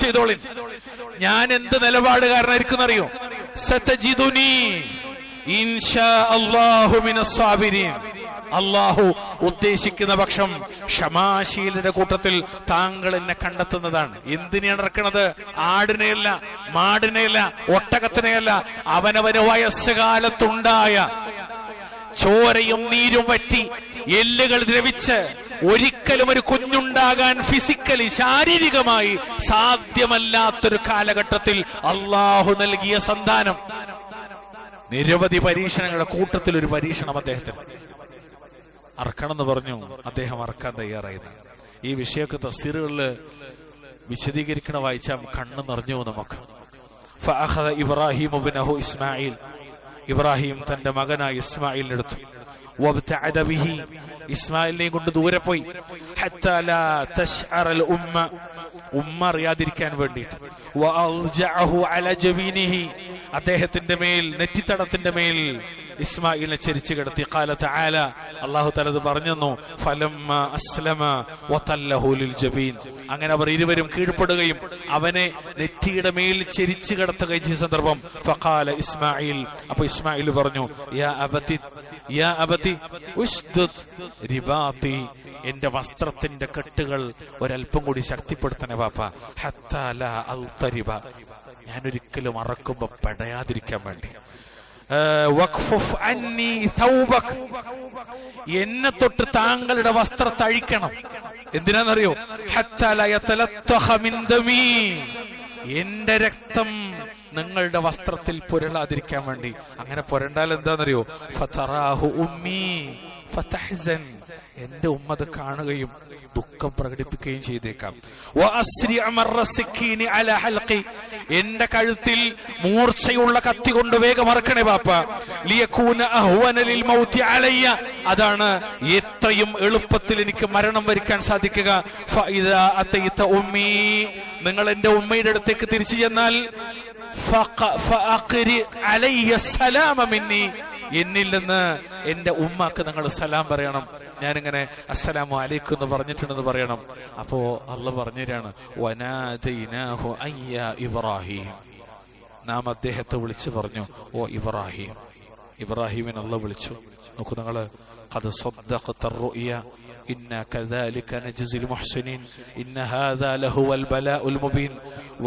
ചെയ്തോളി. ഞാൻ എന്ത് നിലപാടുകാരനായിരിക്കും അറിയോ? സതജിദുനി ഇൻഷാ അല്ലാഹു മിനസ് സാബിരീൻ. അള്ളാഹു ഉദ്ദേശിക്കുന്ന പക്ഷം ക്ഷമാശീലരുടെ കൂട്ടത്തിൽ താങ്കൾ എന്നെ കണ്ടെത്തുന്നതാണ്. എന്തിനാണ് ഇറക്കണത്? ആടിനെയല്ല, മാടിനെയല്ല, ഒട്ടകത്തിനെയല്ല, അവനവന് വയസ്സുകാലത്തുണ്ടായ ചോരയും നീരും വറ്റി എല്ലുകൾ ദ്രവിച്ച് ഒരിക്കലും ഒരു കുഞ്ഞുണ്ടാകാൻ ഫിസിക്കലി ശാരീരികമായി സാധ്യമല്ലാത്തൊരു കാലഘട്ടത്തിൽ അള്ളാഹു നൽകിയ സന്താനം. നിരവധി പരീക്ഷണങ്ങളുടെ കൂട്ടത്തിൽ ഒരു പരീക്ഷണം അദ്ദേഹത്തിന്. അറക്കണമെന്ന് പറഞ്ഞു, അദ്ദേഹം അറക്കാൻ തയ്യാറായിരുന്നു. ഈ വിഷയമൊക്കെ തഫ്സീറുകളിൽ വിശദീകരിക്കണ വായിച്ചാൽ കണ്ണ് നിറഞ്ഞു നമുക്ക്. ഫഅഖദ ഇബ്രാഹിം ഇബ്നഹു ഇസ്മായിൽ, ഇബ്രാഹിം തന്റെ മകനായ ഇസ്മായിലിനെടുത്തു. വബ്തഅദ ബിഹി, ഇസ്മായിലിനെ കൊണ്ട് ദൂരെ പോയി. ഹത്താ ലാ തശ്അറൽ ഉമ്മ അറിയാതിരിക്കാൻ വേണ്ടിയിട്ട്. വഅൽജഅഹു അലാ ജബീനിഹി, അദ്ദേഹത്തിന്റെ മേൽ, നെറ്റിത്തടത്തിന്റെ മേൽ ഇസ്മായിലിനെ ചരിച്ചു കിടത്തി. ഖാല തആല, അല്ലാഹു തആല പറഞ്ഞു, ഫലമ്മ അസ്ലമ വതല്ലഹു ലിൽ ജബീൻ, അങ്ങനെ അവർ ഇരുവരും കീഴ്പ്പെടുകയും അവനെ നെറ്റിയുടെ മേൽ ചരിച്ചു കിടത്തുകയും ചെയ്ത സന്ദർഭം. ഫഖാല ഇസ്മായിൽ, അപ്പോൾ ഇസ്മായിൽ പറഞ്ഞു, യാ അബതി ഉസ്ദുദ് റിബാതി, എന്റെ വസ്ത്രത്തിന്റെ കെട്ടുകൾ ഒരൽപ്പം കൂടി ശക്തിപ്പെടുത്തണേ വാപ്പ. ഹത്താ ലാ അൽതരിബ, ഞാൻ ഒരിക്കലും അറക്കുമ്പോ പെടയാതിരിക്കാൻ വേണ്ടി. വഖ്ഫുഫ് അന്നി തൗബക്, എന്നെ തൊട്ട് താങ്കളുടെ വസ്ത്രത്തെ അഴിക്കണം. എന്തിനാണെന്നറിയോ? ഹത്താ ലാ യതലത്തഖ മിൻ ദമി, എന്റെ രക്തം നിങ്ങളുടെ വസ്ത്രത്തിൽ പുരളാതിരിക്കാൻ വേണ്ടി. അങ്ങനെ പുരണ്ടാൽ എന്താണെന്നറിയോ? ഫതറാഹു ഉമ്മി ഫതഹ്സൻ, എന്റെ ഉമ്മ അത് കാണുകയും ദുഃഖം പ്രകടിപ്പിക്കുകയും ചെയ്തേക്കാം. എന്റെ കഴുത്തിൽ മൂർച്ചയുള്ള കത്തി കൊണ്ട് വേഗം അറക്കണേ ബാപ്പ. അതാണ് എത്രയും എളുപ്പത്തിൽ എനിക്ക് മരണം വരിക്കാൻ സാധിക്കുക. നിങ്ങൾ എന്റെ ഉമ്മയുടെ അടുത്തേക്ക് തിരിച്ചു ചെന്നാൽ എന്നിൽ നിന്ന് എന്റെ ഉമ്മാക്ക് നിങ്ങൾ സലാം പറയണം. ഞാനിങ്ങനെ അസ്സലാമു അലൈക്കും എന്ന് പറഞ്ഞിട്ടുണ്ടെന്ന് പറയണം. അപ്പോ അള്ളാഹ് പറഞ്ഞുതരാണ്, വനാദൈനാഹു അയ്യാ ഇബ്രാഹിം, നാം അദ്ദേഹത്തെ വിളിച്ചു പറഞ്ഞു, ഓ ഇബ്രാഹിം. ഇബ്രാഹിമിനെ അള്ളാഹ് വിളിച്ചു. നോക്കൂ നിങ്ങള്, ഖദ് സദ്ദഖത الرؤيا إنا كذلك نجزي المحسنين إن هذا لهو البلاء المبين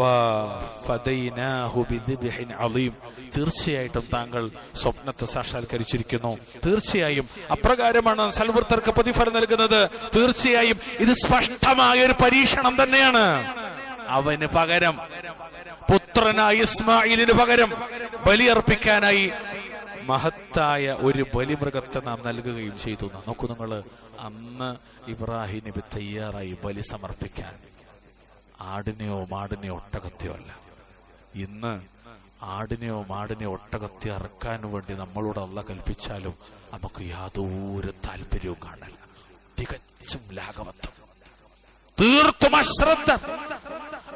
وفديناه بذبح عظيم. തീർച്ചയായിട്ടും താങ്കൾ സ്വപ്നത്തെ സാക്ഷാത്കരിച്ചിരിക്കുന്നു. തീർച്ചയായും അപ്രകാരമാണ് സൽവൃത്തർക്ക് പ്രതിഫലം നൽകുന്നത്. തീർച്ചയായും ഇത് സ്പഷ്ടമായ ഒരു പരീക്ഷണം തന്നെയാണ്. അവന് പകരം, പുത്രനായ ഇസ്മായിലിന് പകരം ബലിയർപ്പിക്കാനായി മഹത്തായ ഒരു ബലിമൃഗത്തെ നാം നൽകുകയും ചെയ്തു. നോക്കൂ നിങ്ങള്, അന്ന് ഇബ്രാഹിം നബി തയ്യാറായി ബലി സമർപ്പിക്കാൻ. ആടിനെയോ മാടിനെയോ ഒട്ടകത്തെയോ അല്ല. ഇന്ന് ആടിനെയോ മാടിനെയോ ഒട്ടകത്തെ അറക്കാൻ വേണ്ടി നമ്മളോട് അള്ളാഹ് കൽപ്പിച്ചാലും നമുക്ക് യാതൊരു താല്പര്യവും കാണില്ല. തികച്ചും ലാഘവത്വം, തീർത്തും അശ്രദ്ധ.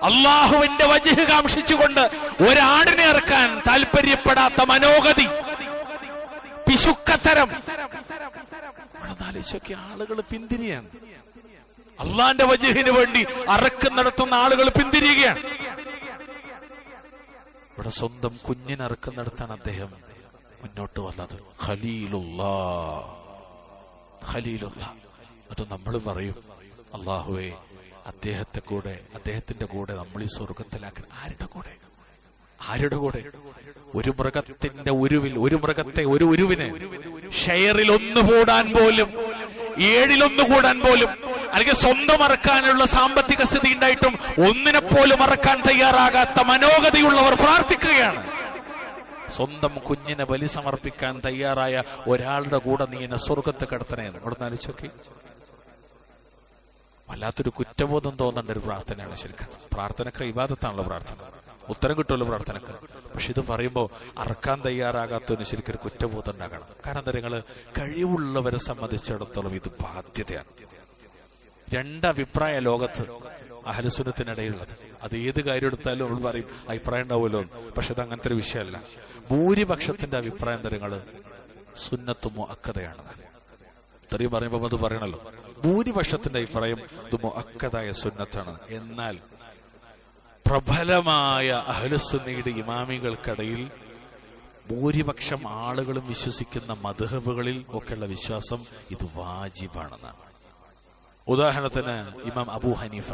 അള്ളാഹുവിന്റെ വജ്ഹ് കാംക്ഷിച്ചുകൊണ്ട് ഒരാടിനെ ഇറക്കാൻ താല്പര്യപ്പെടാത്ത മനോഗതി, പിശുക്കത്തരം. ആളുകൾ പിന്തിരിയാണ്. അള്ളാന്റെ വജ്ഹിന് വേണ്ടി അറക്കുന്നിടത്തുന്ന ആളുകൾ പിന്തിരിയുകയാണ്. ഇവിടെ സ്വന്തം കുഞ്ഞിനറുക്കുന്നിടത്താണ് അദ്ദേഹം മുന്നോട്ട് വന്നത്. ഖലീലുല്ലാ. എന്നിട്ട് നമ്മൾ പറയും, അള്ളാഹുവേ, അദ്ദേഹത്തിന്റെ കൂടെ നമ്മൾ ഈ സ്വർഗത്തിലാക്കണം. ആരുടെ കൂടെ? ഒരു മൃഗത്തിന്റെ ഉരുവിൽ, ഒരു ഉരുവിന് ഷെയറിൽ ഒന്ന് കൂടാൻ പോലും, 7 കൂടാൻ പോലും, അല്ലെങ്കിൽ സ്വന്തം മറക്കാനുള്ള സാമ്പത്തിക സ്ഥിതി ഉണ്ടായിട്ടും ഒന്നിനെപ്പോലും മറക്കാൻ തയ്യാറാകാത്ത മനോഗതിയുള്ളവർ പ്രാർത്ഥിക്കുകയാണ്. സ്വന്തം കുഞ്ഞിനെ ബലി സമർപ്പിക്കാൻ തയ്യാറായ ഒരാളുടെ കൂടെ നീ എന്നെ സ്വർഗത്ത് കിടത്തണേ. അവിടെ ആലോചിച്ചോക്കി, വല്ലാത്തൊരു കുറ്റബോധം തോന്നേണ്ട ഒരു പ്രാർത്ഥനയാണ് ശരിക്കും. പ്രാർത്ഥനക്ക് ഇബാദത്താണല്ലോ പ്രാർത്ഥന, ഉത്തരം കിട്ടുമല്ലോ പ്രാർത്ഥനക്ക്. പക്ഷെ ഇത് പറയുമ്പോ അറക്കാൻ തയ്യാറാകാത്തതിന് ശരിക്കും ഒരു കുറ്റബോധം ഉണ്ടാകണം. കാരണം എന്താ, നിങ്ങള് കഴിവുള്ളവരെ സംബന്ധിച്ചിടത്തോളം ഇത് ബാധ്യതയാണ്. 2 അഭിപ്രായ ലോകത്ത് അഹ്ലുസുന്നത്തിനിടയിലുള്ളത്. അത് ഏത് കാര്യം എടുത്താലും നമ്മൾ പറയും അഭിപ്രായം ഉണ്ടാവുമല്ലോ. പക്ഷെ അത് അങ്ങനത്തെ ഒരു വിഷയമല്ല. ഭൂരിപക്ഷത്തിന്റെ അഭിപ്രായം തരങ്ങള് സുന്നത്ത് മുഅക്കദയാണ്. ഇത്രയും പറയുമ്പോ അത് പറയണല്ലോ. ഭൂരിപക്ഷത്തിന്റെ അഭിപ്രായം ഇത് മുഅക്കദായ സുന്നത്താണ്. എന്നാൽ പ്രബലമായ അഹ്ലുസുന്നയുടെ ഇമാമികൾക്കിടയിൽ ഭൂരിപക്ഷം ആളുകളും വിശ്വസിക്കുന്ന മദ്ഹബുകളിൽ ഒക്കെയുള്ള വിശ്വാസം ഇത് വാജിബാണെന്നാണ്. ഉദാഹരണത്തിന് ഇമാം അബൂ ഹനീഫ,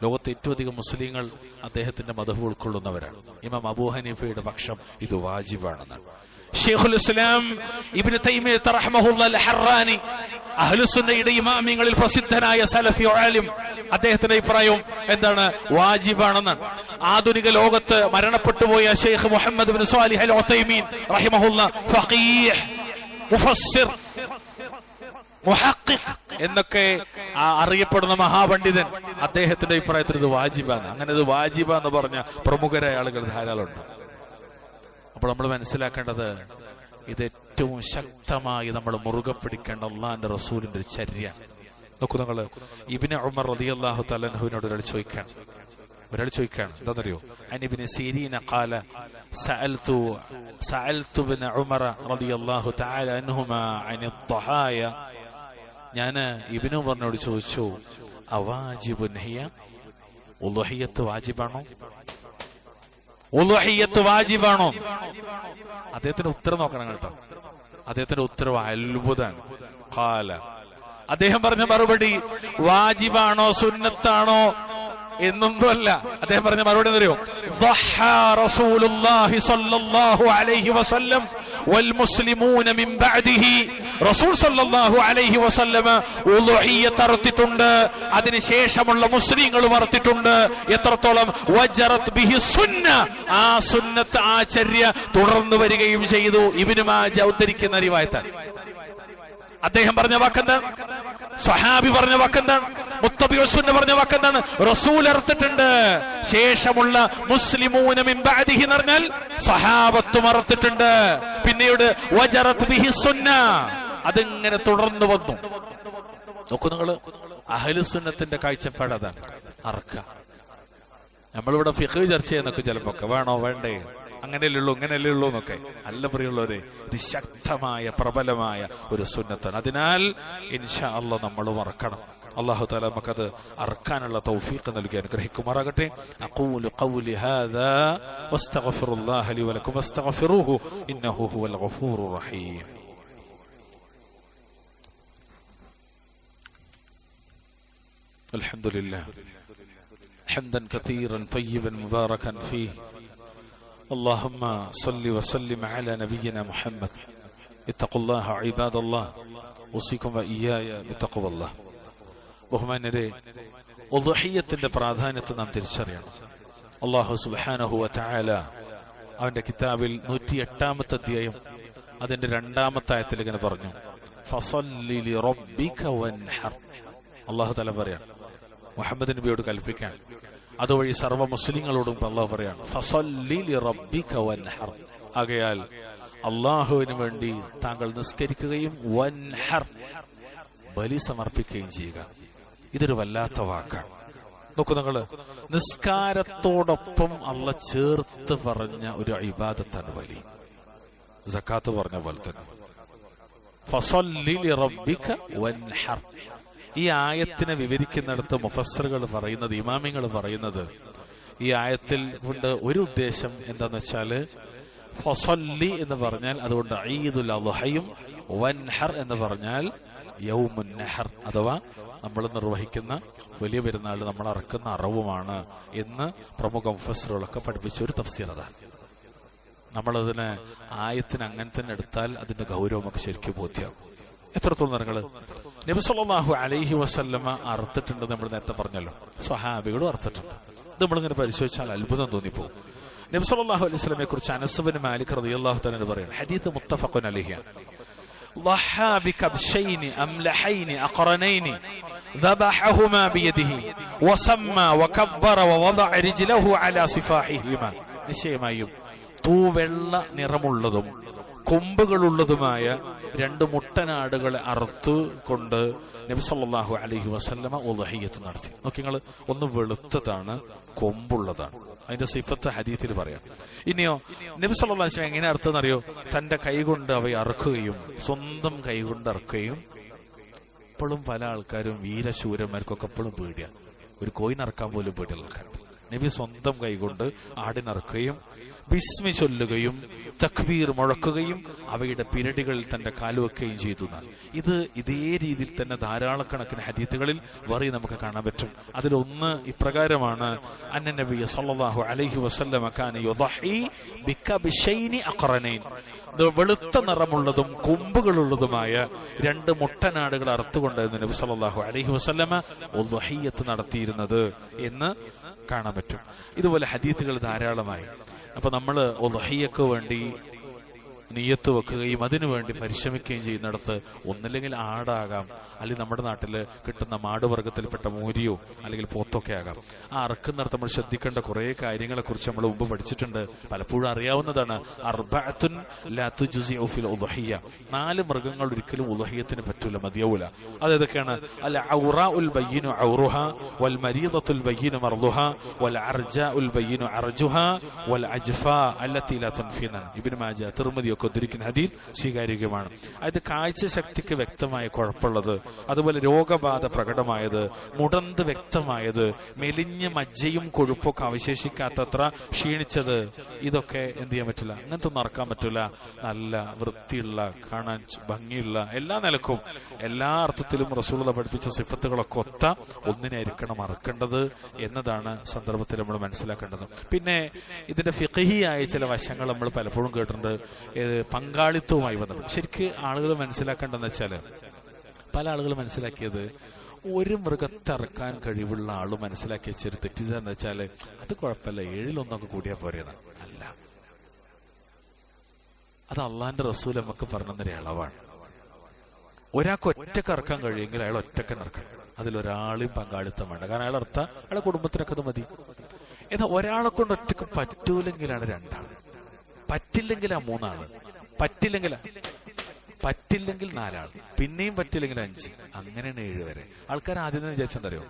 ലോകത്തെ ഏറ്റവും അധികം മുസ്ലിങ്ങൾ അദ്ദേഹത്തിന്റെ മദ്ഹബ് ഉൾക്കൊള്ളുന്നവരാണ്. ഇമാം അബൂ ഹനീഫയുടെ പക്ഷം ഇത് വാജിബാണെന്നാണ്. ശൈഖുൽ ഇസ്ലാം ഇബ്നു തൈമിയ്യ റഹ്മഹുല്ലാഹ് അൽ-ഹറാനി അഹ്ലുസുന്നയുടെ ഇമാമിങ്ങളിൽ പ്രസിദ്ധനായ സലഫി ആലിം, അദ്ദേഹത്തിന്റെ അഭിപ്രായം എന്താണ്? വാജിബാണെന്നാണ്. ആധുനിക ലോകത്ത് മരണപ്പെട്ടുപോയ ശൈഖ് മുഹമ്മദ് ഇബ്നു സ്വാലിഹ് അൽ ഉതൈമീൻ റഹിമഹുല്ലാഹ് ഫഖീഹ്, മുഫസ്സിർ, മുഹഖിഖ് എന്നൊക്കെ അറിയപ്പെടുന്ന മഹാപണ്ഡിതൻ, അദ്ദേഹത്തിന്റെ അഭിപ്രായത്തിൽ ഇത് വാജിബാണ്. അങ്ങനെ ഇത് വാജിബാന്ന് പറഞ്ഞ പ്രമുഖരായ ആളുകൾ ധാരാളം ഉണ്ട്. അപ്പോൾ നമ്മൾ മനസ്സിലാക്കേണ്ടത് ഇത് ഏറ്റവും ശക്തമായി നമ്മൾ മുറുകെ പിടിക്കേണ്ട അള്ളാന്റെ റസൂലിന്റെ ഒരു ചര്യ. നോക്കൂ നിങ്ങൾ, ഇബ്നു ഉമർ റളിയല്ലാഹു തആല അൻഹുവിനോട് ഒരാൾ ചോദിക്കാൻ എന്താണെന്നറിയോ? അനിബ്നു സിരീന ഖാല സഅൽതു ഇബ്നു ഉമർ റളിയല്ലാഹു തആല അൻഹുമാ അനി الضحായ. ഞാൻ ഇബ്നു ഉമറിനോട് ചോദിച്ചു, അവാജിബുൻ ഹിയ, ഉളുഹിയ്യത്ത് വാജിബാണോ? അദ്ദേഹത്തിന്റെ ഉത്തരം നോക്കണം കേട്ടോ. അദ്ദേഹത്തിന്റെ ഉത്തരവ് അത്ഭുതമാണ്. ഖാല, അദ്ദേഹം പറഞ്ഞ മറുപടി വാജിബാണോ സുന്നത്താണോ എന്നൊന്നുമല്ല. അദ്ദേഹം പറഞ്ഞ മറുപടി എന്തറിയോ? ضحى رسول الله صلى الله عليه وسلم والمسلمون من بعده. റസൂൽ സല്ലല്ലാഹു അലൈഹി വസല്ലമ ഉളുഹിയ്യത്ത് അറുത്തിട്ടുണ്ട്, അതിനുശേഷമുള്ള മുസ്ലിങ്ങളും അറുത്തിട്ടുണ്ട്. എത്രത്തോളം? വജറത് ബിഹി സുന്ന, ആ സുന്നത്ത്, ആ ചര്യ തുടർന്നു വരികയും ചെയ്തു. ഇബ്നു മാജ ഉദ്ധരിക്കുന്ന റിവായത്താണ്. അദ്ദേഹം പറഞ്ഞ വാക്കെന്താണ്? സ്വഹാബി പറഞ്ഞ വാക്കെന്താണ്? മുത്തബിഉ സുന്ന പറഞ്ഞ വാക്കെന്താണ്? റസൂൽ അറുത്തിട്ടുണ്ട്, ശേഷമുള്ള മുസ്ലിമൂന മിൻ ബഅദിഹി എന്ന് പറഞ്ഞാൽ സ്വഹാബത്തും അറുത്തിട്ടുണ്ട്. പിന്നീട് വജറത് ബിഹി സുന്ന, അതിങ്ങനെ തുടർന്നു വന്നു. നോക്കൂ നിങ്ങള്, അഹ്ലുസുന്നത്തിന്റെ കാഴ്ചപ്പാട് അതാണ്, അറക്ക. നമ്മളിവിടെ ഫിഖ് ചർച്ച ചെയ്യുന്നൊക്കെ ചിലപ്പോ വേണോ വേണ്ടേ, അങ്ങനെയല്ലേ ഉള്ളൂ എന്നൊക്കെ. അല്ല പ്രിയമുള്ളവരെ, ഇത് ശക്തമായ പ്രബലമായ ഒരു സുന്നത്താണ്. അതിനാൽ ഇൻഷാ അല്ലാഹ് നമ്മൾ മറക്കണം. അല്ലാഹു തആല നമുക്കത് അർക്കാനുള്ള തൗഫീഖ് നൽകി അനുഗ്രഹിക്കുമാറാകട്ടെ. അഖൂലു ഖൗലി ഹാദാ വസ്തഗ്ഫിറുല്ലാഹ ലി വലക്കും വസ്തഗ്ഫിറൂഹു ഇന്നഹു ഹുവൽ ഗഫൂറുർ റഹീം. അൽഹംദുലില്ലാഹ് ഹംദൻ കതീറൻ തയ്യിബൻ മുബാറകൻ ഫീഹി. اللهم صل وسلم على نبينا محمد. اتقوا الله عباد الله، اوصيكم واياي بتقوى الله. ബഹുമാന്യരെ, ഉളുഹിയ്യത്തിന്റെ പ്രാധാന്യത്തെ നാം തിരിച്ചറിയണം. അല്ലാഹു സുബ്ഹാനഹു വ തആല അവന്റെ കിതാബിൽ 108-ാമത്തെ അധ്യായം അതിന്റെ 2-ാമത്തെ ആയത്തിൽ ഇങ്ങനെ പറഞ്ഞു, ഫസല്ലി ലിറബ്ബിക വൻഹർ. അല്ലാഹു തആല പറയാണ്, മുഹമ്മദ് നബിയോട് കൽപ്പിക്കാൻ, അതുവഴി സർവ്വ മുസ്ലിങ്ങളോടും അല്ലാഹു പറയാണ്, ഫസല്ലി ലിറബ്ബിക വൻഹർ. ആകയാൽ അല്ലാഹുവിന് വേണ്ടി താങ്കൾ നിസ്കരിക്കുകയും വൻഹർ, ബലി സമർപ്പിക്കുകയും ചെയ്യുക. ഇതൊരു വല്ലാത്ത വാക്കാണ്. നോക്കൂ നിങ്ങള്, നിസ്കാരത്തോടൊപ്പം അല്ലാഹ് ചേർത്ത് പറഞ്ഞ ഒരു ഇബാദത്താണ് ബലി. സക്കാത്ത് പറഞ്ഞ പോലെ തന്നെ ഫസല്ലി ലിറബ്ബിക വൻഹർ. ഈ ആയത്തിനെ വിവരിക്കുന്നിടത്ത് മുഫസ്സിറുകൾ പറയുന്നത്, ഇമാമിങ്ങൾ പറയുന്നത്, ഈ ആയത്തിൽ കൊണ്ട് ഒരു ഉദ്ദേശം എന്താന്ന് വെച്ചാല്, ഫസല്ലി എന്ന് പറഞ്ഞാൽ അതുകൊണ്ട് ഈദുൽ അദ്ഹയും, വൻഹർ എന്ന് പറഞ്ഞാൽ യൗമുൻ നഹർ, അഥവാ നമ്മൾ നിർവഹിക്കുന്ന വലിയ പെരുന്നാൾ നമ്മൾ അറക്കുന്ന അറവുമാണ് എന്ന് പ്രമുഖ മുഫസ്സിറുകളൊക്കെ പഠിപ്പിച്ച ഒരു തഫ്സീർ അതാണ്. നമ്മളതിന് ആയത്തിന് അങ്ങനെ തന്നെ എടുത്താൽ അതിന്റെ ഗൗരവമൊക്കെ ശരിക്കും ബോധ്യമാകും. എത്രത്തോളം നിങ്ങള് നബി സല്ലല്ലാഹു അലൈഹി വസല്ലമ അറുത്തിട്ടുണ്ടെന്ന് നമ്മൾ നേരത്തെ പറഞ്ഞല്ലോ, സ്വഹാബികളും അറുത്തിട്ടുണ്ട്. ഇത് നമ്മളിങ്ങനെ പരിശോധിച്ചാൽ അത്ഭുതം തോന്നിപ്പോകും. നബി സല്ലല്ലാഹു അലൈഹി വസല്ലമയെ കുറിച്ച് അനസ് ബിൻ മാലിക് റളിയല്ലാഹു തആല പറയുന്നു, ഹദീസ് മുത്തഫഖുൻ അലൈഹിയാണ്. ضحى بكبشين أملحين أقرنين ذبحهما بيده وسمى وكبر ووضع رجله على صفاحهما. നിശ്ചയമായും തൂവെള്ള നിറമുള്ളതും കൊമ്പുകളുള്ളതുമായ 2 മുട്ടനാടുകളെ അറുത്തുകൊണ്ട് നബി സല്ലല്ലാഹു അലൈഹി വസല്ലമ ഉളുഹിയ്യത്ത് നടത്തി. നോക്കി നിങ്ങൾ, ഒന്ന് വെളുത്തതാണ്, കൊമ്പുള്ളതാണ്. അതിന്റെ സിഫത്ത് ഹദീസിൽ പറയാം. ഇനിയോ നബി സല്ലല്ലാഹു അലൈഹി വസല്ലം എങ്ങനെ അർത്ഥമെന്നറിയോ? തന്റെ കൈകൊണ്ട് അവയെ അറുക്കുകയും, സ്വന്തം കൈകൊണ്ട് അറുക്കുകയും. എപ്പോഴും പല ആൾക്കാരും വീരശൂരന്മാർക്കൊക്കെ എപ്പോഴും പേടിയ, ഒരു കോയിനറക്കാൻ പോലും പേടിയുള്ള ആൾക്കാരുണ്ട്. നബി സ്വന്തം കൈകൊണ്ട് ആടിനറുക്കുകയും ബിസ്മി ചൊല്ലുകയും തക്ബീർ മുഴക്കുകയും അവയുടെ പിരടികളിൽ തന്റെ കാലുവെക്കുകയും ചെയ്തു. ഇത് ഇതേ രീതിയിൽ തന്നെ ധാരാളക്കണക്കിന് ഹദീസുകളിൽ വറി നമുക്ക് കാണാൻ പറ്റും. അതിലൊന്ന് ഇപ്രകാരമാണ്, അന്ന നബി സല്ലല്ലാഹു അലൈഹി വസല്ലമ കാന യുദഹി ബികബ്ശൈനി അഖറനൈൻ. വെളുത്ത നിറമുള്ളതും കൊമ്പുകളുള്ളതുമായ 2 മുട്ടനാടുകൾ അറുത്തുകൊണ്ടായിരുന്നു നബി സല്ലല്ലാഹു അലൈഹി വസല്ലമ ഉദ്ഹിയ്യത്ത് നടത്തിയിരുന്നത് എന്ന് കാണാൻ പറ്റും. ഇതുപോലെ ഹദീസുകൾ ധാരാളമായി. അപ്പൊ നമ്മള് ഉദ്ഹിയ്യക്ക് വേണ്ടി നിയ്യത്ത് വെക്കുകയും അതിനുവേണ്ടി പരിശ്രമിക്കുകയും ചെയ്യുന്നിടത്ത് ഒന്നില്ലെങ്കിൽ ആടാകാം, അല്ലെങ്കിൽ നമ്മുടെ നാട്ടില് കിട്ടുന്ന മാടുവർഗത്തിൽപ്പെട്ട മൂരിയോ അല്ലെങ്കിൽ പോത്തൊക്കെ ആകാം. ആ അറക്കുന്നിടത്ത് നമ്മൾ ശ്രദ്ധിക്കേണ്ട കുറെ കാര്യങ്ങളെ കുറിച്ച് നമ്മൾ മുമ്പ് പഠിച്ചിട്ടുണ്ട്, പലപ്പോഴും അറിയാവുന്നതാണ്. അർബഅത്തുൻ ലാ തുജ്സിഉ ഫിൽ ഉദ്ഹിയ്യ, 4 മൃഗങ്ങൾ ഒരിക്കലും ഉദ്ഹിയ്യത്തിന് പറ്റൂല, മതിയാവൂല. അതേതൊക്കെയാണ്? അൽ ഔറാഉൽ ബയ്യിനു ഔറുഹാ വൽ മരീദത്തുൽ ബയ്യിനു മർദുഹാ വൽ അർജാഉൽ ബയ്യിനു അർജുഹാ വൽ അജ്ഫാ അല്ലത്തി ലാ തുൻഫിനൻ. ഇബ്നു മാജ, തിർമിദി ഉദ്ധരിക്കുന്ന ഹദീസ് സ്വീകാര്യമാണ്. അതായത് കാഴ്ച ശക്തിക്ക് വ്യക്തമായ കുഴപ്പമുള്ളത്, അതുപോലെ രോഗബാധ പ്രകടമായത്, മുടന്ത് വ്യക്തമായത്, മെലിഞ്ഞ മജ്ജയും കൊഴുപ്പൊക്കെ അവശേഷിക്കാത്തത്ര ക്ഷീണിച്ചത്, ഇതൊക്കെ എന്ത് ചെയ്യാൻ പറ്റില്ല, അങ്ങനത്തെ ഒന്നും അറക്കാൻ പറ്റില്ല. നല്ല വൃത്തിയുള്ള, കാണാൻ ഭംഗിയുള്ള, എല്ലാ നിലക്കും എല്ലാ അർത്ഥത്തിലും റസൂലുള്ളാഹി പഠിപ്പിച്ച സിഫത്തുകളൊക്കെ ഒത്ത ഒന്നിനായിരിക്കണം അറക്കേണ്ടത് എന്നതാണ് സന്ദർഭത്തിൽ നമ്മൾ മനസ്സിലാക്കേണ്ടത്. പിന്നെ ഇതിന്റെ ഫിഖഹിയായ ചില വശങ്ങൾ നമ്മൾ പലപ്പോഴും കേട്ടിട്ടുണ്ട്, പങ്കാളിത്തവുമായി ബന്ധപ്പെട്ട്. ശരിക്ക് ആളുകൾ മനസ്സിലാക്കേണ്ടതെന്ന് വെച്ചാല്, പല ആളുകൾ മനസ്സിലാക്കിയത് ഒരു മൃഗത്തെ അറക്കാൻ കഴിവുള്ള ആള് മനസ്സിലാക്കി വെച്ചൊരു തെറ്റിദ്ധാരണ വെച്ചാല് അത് കുഴപ്പമില്ല, 7-1 കൂടിയാ പോരെയാണ്. അല്ല, അത് അള്ളാന്റെ റസൂൽ നമുക്ക് പറഞ്ഞൊരു ഇളവാണ്. ഒരാൾക്ക് ഒറ്റക്ക് ഇറക്കാൻ കഴിയുമെങ്കിൽ അയാൾ ഒറ്റക്ക് ഇറക്കണം, അതിലൊരാളെയും പങ്കാളിത്തം വേണ്ട. കാരണം അയാൾ അർത്ഥ അയാളെ കുടുംബത്തിനൊക്കെ അത് മതി. എന്നാൽ ഒരാളെ കൊണ്ട് ഒറ്റക്ക് പറ്റൂലെങ്കിലാണ് 2 ആള്, പറ്റില്ലെങ്കിൽ 3 ആള്, പറ്റില്ലെങ്കിൽ 4 ആള്, പിന്നെയും പറ്റില്ലെങ്കിൽ 5, അങ്ങനെയാണ് 7 വരെ. ആൾക്കാർ ആദ്യം തന്നെ വിചാരിച്ചെന്തറിയോ,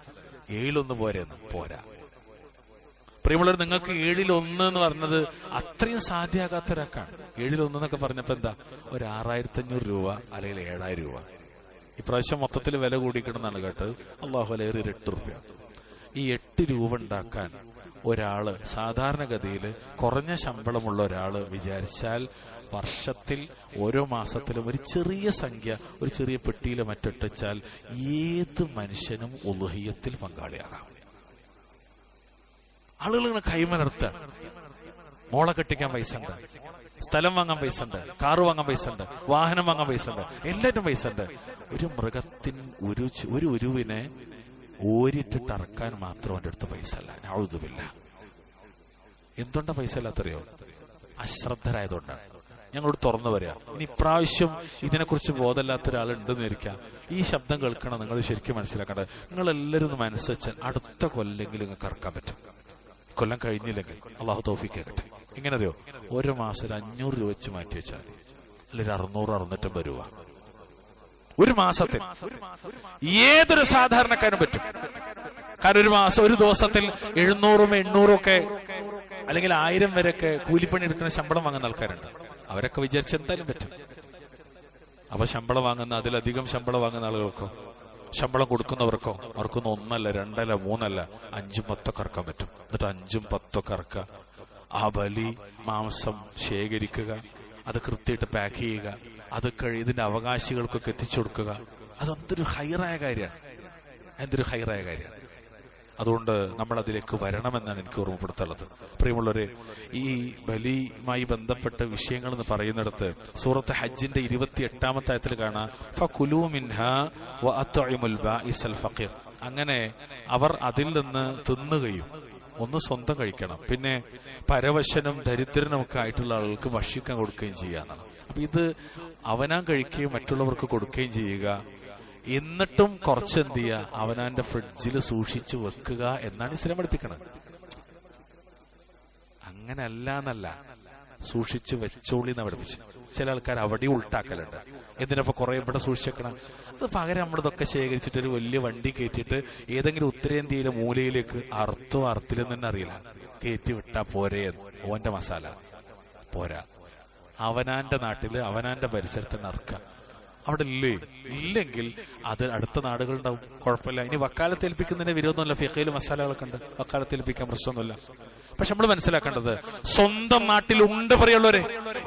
7-1 പോരെന്ന്. പോരാ പ്രിയമുള്ളവർ, നിങ്ങൾക്ക് 7-1 എന്ന് പറഞ്ഞത് അത്രയും സാധ്യമാകാത്തൊരാക്കാണ്. 7-1 എന്നൊക്കെ പറഞ്ഞപ്പോ എന്താ, ഒരു 6500 രൂപ അല്ലെങ്കിൽ 7000 രൂപ. ഇപ്രാവശ്യം മൊത്തത്തിൽ വില കൂടിക്കണമെന്നാണ് കേട്ടത്. അള്ളാഹു അലൈഹി 8 രൂപ. ഈ 8 രൂപ ഉണ്ടാക്കാൻ ഒരാള്, സാധാരണഗതിയിൽ കുറഞ്ഞ ശമ്പളമുള്ള ഒരാള് വിചാരിച്ചാൽ വർഷത്തിൽ ഓരോ മാസത്തിലും ഒരു ചെറിയ സംഖ്യ ഒരു ചെറിയ പെട്ടിയിൽ മറ്റിട്ടാൽ ഏത് മനുഷ്യനും ഉളുഹിയത്തിൽ പങ്കാളിയാകാം. ആളുകൾ ഇങ്ങനെ കൈമലർത്ത, മോളെ കെട്ടിക്കാൻ പൈസ ഉണ്ട്, സ്ഥലം വാങ്ങാൻ പൈസ ഉണ്ട്, കാറ് വാങ്ങാൻ പൈസ ഉണ്ട്, വാഹനം വാങ്ങാൻ പൈസ ഉണ്ട്, എല്ലാറ്റും പൈസ ഉണ്ട്. ഒരു മൃഗത്തിന് ഒരു ഉരുവിനെ ഓരിട്ടിട്ട് അറക്കാൻ മാത്രം അവന്റെ അടുത്ത് പൈസ അല്ല. നഊദുബില്ല. എന്തുകൊണ്ടാ പൈസ ഇല്ലാത്തറിയോ? അശ്രദ്ധരായതുകൊണ്ടാണ്. ഞങ്ങളോട് തുറന്നു പറയാം. ഇനി ഇപ്രാവശ്യം ഇതിനെക്കുറിച്ച് ബോധമില്ലാത്ത ഒരാളുണ്ടെന്ന് ഇരിക്കാം. ഈ ശബ്ദം കേൾക്കണം, നിങ്ങൾ ശരിക്കും മനസ്സിലാക്കേണ്ടത്. നിങ്ങൾ എല്ലാവരും ഒന്ന് മനസ്സുവെച്ചാൽ അടുത്ത കൊല്ലെങ്കിലും നിങ്ങൾക്ക് ഇറക്കാൻ പറ്റും. കൊല്ലം കഴിഞ്ഞില്ലെങ്കിൽ അള്ളാഹു തൗഫീഖ് ആകട്ടെ. ഇങ്ങനെ അറിയോ, ഒരു മാസം 500 രൂപ വെച്ച് മാറ്റി വെച്ചാൽ അല്ലെങ്കിൽ 600-650 രൂപ ഒരു മാസത്തിൽ ഏതൊരു സാധാരണക്കാരനും പറ്റും. കാരണം ഒരു മാസം, ഒരു ദിവസത്തിൽ 700-800 ഒക്കെ അല്ലെങ്കിൽ 1000 വരെയൊക്കെ കൂലിപ്പണി എടുക്കുന്ന ശമ്പളം വാങ്ങുന്ന ആൾക്കാരുണ്ട്. അവരൊക്കെ വിചാരിച്ച എന്തായാലും പറ്റും. അപ്പൊ ശമ്പളം വാങ്ങുന്ന, അതിലധികം ശമ്പളം വാങ്ങുന്ന ആളുകൾക്കോ, ശമ്പളം കൊടുക്കുന്നവർക്കോ, അവർക്കൊന്നും 1 അല്ല 2 അല്ല 3 അല്ല 5-10 ഇറക്കാൻ പറ്റും. എന്നിട്ട് 5-10 ഇറക്കുക, ആ ബലി മാംസം ശേഖരിക്കുക, അത് കൃത്യമായിട്ട് പാക്ക് ചെയ്യുക, അത് ഇതിന്റെ അവകാശികൾക്കൊക്കെ എത്തിച്ചു കൊടുക്കുക. അതെന്തൊരു ഹൈറായ കാര്യമാണ്, എന്തൊരു ഹൈറായ കാര്യമാണ്. അതുകൊണ്ട് നമ്മൾ അതിലേക്ക് വരണമെന്നാണ് എനിക്ക് ഓർമ്മപ്പെടുത്തുള്ളത്. പ്രിയമുള്ളവരെ, ഈ ബലിയുമായി ബന്ധപ്പെട്ട വിഷയങ്ങൾ എന്ന് പറയുന്നിടത്ത് സൂറത്ത് ഹജ്ജിന്റെ 28-ാമത്തെ ആയത്തിൽ കാണാം, ഫകുലൂ മിൻഹാ വഅത്ഇമുൽ ബാഇസൽ ഫഖീർ. അങ്ങനെ അവർ അതിൽ നിന്ന് തിന്നുകയും, ഒന്ന് സ്വന്തം കഴിക്കണം, പിന്നെ പരവശനും ദരിദ്രനുമൊക്കെ ആയിട്ടുള്ള ആളുകൾക്ക് ഭക്ഷിക്കാൻ കൊടുക്കുകയും ചെയ്യാന്നാണ്. അപ്പൊ ഇത് അവനാൻ കഴിക്കുകയും മറ്റുള്ളവർക്ക് കൊടുക്കുകയും ചെയ്യുക, എന്നിട്ടും കുറച്ച് എന്ത് ചെയ്യുക, അവനാന്റെ ഫ്രിഡ്ജിൽ സൂക്ഷിച്ചു വെക്കുക എന്നാണ് ഇസ്ലാം പഠിപ്പിക്കുന്നത്. അങ്ങനല്ല എന്നല്ല, സൂക്ഷിച്ചു വെച്ചോളി എന്നാ പഠിപ്പിച്ചത്. ചില ആൾക്കാർ അവിടെ ഉൾട്ടാക്കലുണ്ട്. എന്തിനപ്പോ കുറെ ഇവിടെ സൂക്ഷിച്ചേക്കണം? അത് പകരം നമ്മളിതൊക്കെ ശേഖരിച്ചിട്ട് ഒരു വലിയ വണ്ടി കയറ്റിയിട്ട് ഏതെങ്കിലും ഉത്തരേന്ത്യയിലെ മൂലയിലേക്ക് അർത്ഥത്തിലെന്ന് തന്നെ അറിയില്ല കയറ്റി വിട്ടാ പോരേ. ഓന്റെ മസാല പോരാ, അവനാന്റെ നാട്ടില് അവനാന്റെ പരിസരത്ത് നറുക്ക. അവിടെ ഇല്ലെങ്കിൽ അത് അടുത്ത നാടുകളുണ്ടാവും, കുഴപ്പമില്ല. ഇനി വക്കാലത്ത് ഏൽപ്പിക്കുന്നതിന് വിരോധമല്ല, ഫിഖയിൽ മസാലകളൊക്കെ ഉണ്ട്, വക്കാലത്ത് ഏൽപ്പിക്കാൻ പ്രശ്നമൊന്നുമില്ല. പക്ഷെ നമ്മൾ മനസ്സിലാക്കേണ്ടത്, സ്വന്തം നാട്ടിൽ ഉണ്ട് പറയുള്ളവരെ.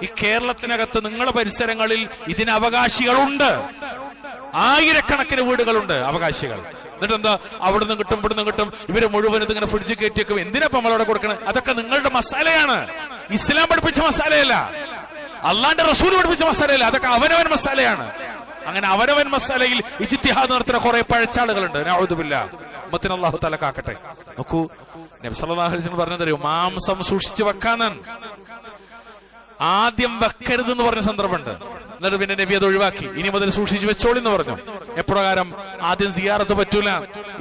ഈ കേരളത്തിനകത്ത് നിങ്ങളുടെ പരിസരങ്ങളിൽ ഇതിന് അവകാശികളുണ്ട്, ആയിരക്കണക്കിന് വീടുകളുണ്ട് അവകാശികൾ. എന്നിട്ട് എന്താ, അവിടുന്ന് കിട്ടും ഇവിടുന്ന് കിട്ടും, ഇവര് മുഴുവൻ ഇതിങ്ങനെ ഫ്രിഡ്ജ് കയറ്റിയേക്കും. എന്തിനാ നമ്മളവിടെ കൊടുക്കണത്? അതൊക്കെ നിങ്ങളുടെ മസാലയാണ്, ഇസ്ലാം പഠിപ്പിച്ച മസാലയല്ല. അള്ളാന്റെ റസൂൽ പഠിപ്പിച്ച മസാലയല്ല, അതൊക്കെ അവനവൻ മസാലയാണ്. അങ്ങനെ അവനവൻ മസാലയിൽ ഇജ്തിഹാദ് നടത്തുന്ന കുറെ പഴച്ചാളുകളുണ്ട്. നഊദു ബില്ലാഹ്. ഉമ്മത്തിനെ അല്ലാഹു തആല കാക്കട്ടെ. നോക്കൂ, നബി സല്ലല്ലാഹു അലൈഹി വസല്ലം പറഞ്ഞതറിയോ, മാംസം സൂക്ഷിച്ചു വെക്കാനാണ്. ആദ്യം വെക്കരുത് എന്ന് പറഞ്ഞ സന്ദർഭമുണ്ട്. എന്നിട്ട് പിന്നെ നബി അത് ഒഴിവാക്കി. ഇനി മുതൽ സൂക്ഷിച്ചു വെച്ചോളി എന്ന് പറഞ്ഞു. എപ്രകാരം? ആദ്യം സിയാറത്ത് പറ്റൂല,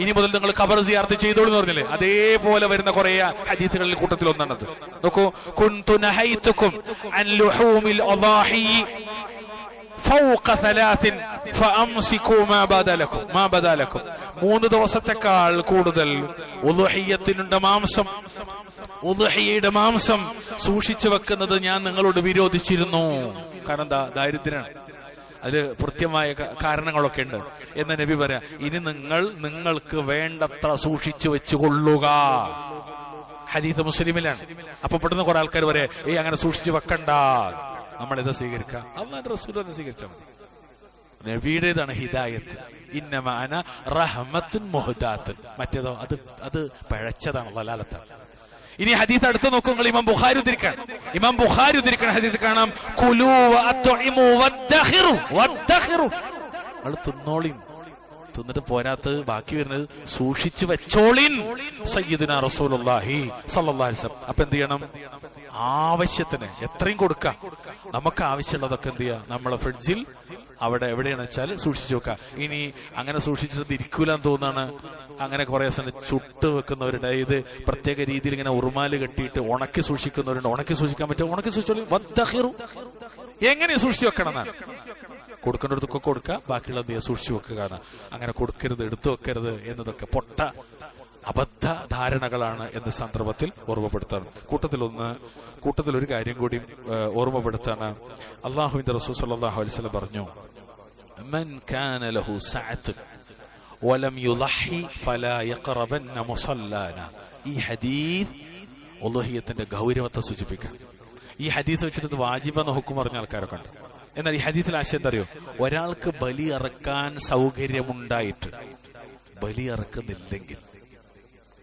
ഇനി മുതൽ നിങ്ങൾ ഖബർ സിയാറത്ത് ചെയ്തോളൂ എന്ന് പറഞ്ഞില്ലേ, അതേപോലെ വരുന്ന കുറെ ഹദീസുകളിൽ കൂട്ടത്തിൽ ഒന്നാണത്. നോക്കൂ, കുൻതു നഹൈതുകും അൻ ലുഹൂമിൽ അദാഹി ഫൗഖ സലാസിൻ ഫഅംസികൂ മാ ബദലകും. 3 ദിവസത്തെക്കാൾ കൂടുതൽ ഉളുഹിയ്യത്തിനുണ്ട് മാംസം, ഉളുഹിയ്യയുടെ മാംസം സൂക്ഷിച്ചു വെക്കുന്നത് ഞാൻ നിങ്ങളോട് വിരോധിച്ചിരുന്നു. കാരണം എന്താ? ദാരിദ്ര്യമാണ്. അതില് കൃത്യമായ കാരണങ്ങളൊക്കെ ഉണ്ട് എന്ന് നബി പറയാ. ഇനി നിങ്ങൾക്ക് വേണ്ടത്ര സൂക്ഷിച്ചു വെച്ചുകൊള്ളുക. ഹദീസ് മുസ്ലിമിലാണ്. അപ്പൊ പെട്ടെന്ന് കുറെ ആൾക്കാർ പറയാ, അങ്ങനെ സൂക്ഷിച്ചു വെക്കണ്ട. നമ്മളിത് സ്വീകരിക്കാം, അല്ലാഹുവിന്റെ റസൂൽ തന്നെ സ്വീകരിച്ചാൽ മതി. നബിയുടേതാണ് ഹിദായത്ത്. ഇന്നമാ അന റഹ്മത്തുൻ മുഹ്ദാത്തുൻ. മറ്റേതോ അത് പഴച്ചതാണ്, വലാലത്താണ്. ഇനി ഹദീസ് അടുത്ത് നോക്കൂ, നിങ്ങൾ ഇമാം ബുഖാരി ഉദ്ധരിക്കണം ഹദീസ് കാണാം, കുലൂ വഅത്ഇമു വദ്ദഖിറു. നിങ്ങൾ തിന്നോളിൻ, തിന്നിട്ട് പോരാത്തത് ബാക്കി വരുന്നത് സൂക്ഷിച്ചു വെച്ചോളിൻ. സയ്യിദുനാ റസൂലുള്ളാഹി സ്വല്ലല്ലാഹു അലൈഹി വസല്ലം. അപ്പൊ എന്ത് ചെയ്യണം? ആവശ്യത്തിന് എത്രയും കൊടുക്കാം. നമുക്ക് ആവശ്യമുള്ളതൊക്കെ എന്ത് ചെയ്യുക? നമ്മളെ ഫ്രിഡ്ജിൽ അവിടെ എവിടെയാണെന്ന് വെച്ചാൽ സൂക്ഷിച്ചു വെക്കാം. ഇനി അങ്ങനെ സൂക്ഷിച്ചിട്ട് ഇരിക്കൂലെന്ന് തോന്നാണ്, അങ്ങനെ കുറെ സമയം ചുട്ട് വെക്കുന്നവരുണ്ട്. ഇത് പ്രത്യേക രീതിയിൽ ഇങ്ങനെ ഉറുമാല് കെട്ടിയിട്ട് ഉണക്കി സൂക്ഷിക്കുന്നവരുണ്ട്. ഉണക്കി സൂക്ഷിക്കാൻ പറ്റും, ഉണക്കി സൂക്ഷിച്ചോളൂ. വദ്ദഖിറു. എങ്ങനെ സൂക്ഷിച്ചു വെക്കണം എന്നാണ്? കൊടുക്കേണ്ടടുത്തൊക്കെ കൊടുക്കുക, ബാക്കിയുള്ളത് സൂക്ഷിച്ചു വെക്കുക. അങ്ങനെ കൊടുക്കരുത്, എടുത്തു വെക്കരുത് എന്നതൊക്കെ പൊട്ട അബദ്ധ ധാരണകളാണ് എന്ന സന്ദർഭത്തിൽ ഓർമ്മപ്പെടുത്താണ്. കൂട്ടത്തിൽ ഒരു കാര്യം കൂടി ഓർമ്മപ്പെടുത്താണ്. അല്ലാഹുവിന്റെ റസൂൽ സ്വല്ലല്ലാഹു അലൈഹി വസല്ലം പറഞ്ഞു, മൻ കാന ലഹു സഅത്ത് വലം യുളഹി ഫലാ യഖറബന്ന മുസല്ലാന. ഈ ഹദീസ് ഉളുഹിയ്യത്തിന്റെ ഗൗരവത്തെ സൂചിപ്പിക്കാം. ഈ ഹദീസ് വെച്ചിട്ട് വാജിബെന്ന ഹുക്കം പറഞ്ഞ ആൾക്കാരൊക്കെ ഉണ്ട്. എന്നാൽ ഈ ഹദീസിൽ ആശയം എന്താ അറിയോ? ഒരാൾക്ക് ബലി അറക്കാൻ സൗകര്യമുണ്ടായിട്ട് ബലി അറക്കുന്നില്ലെങ്കിൽ,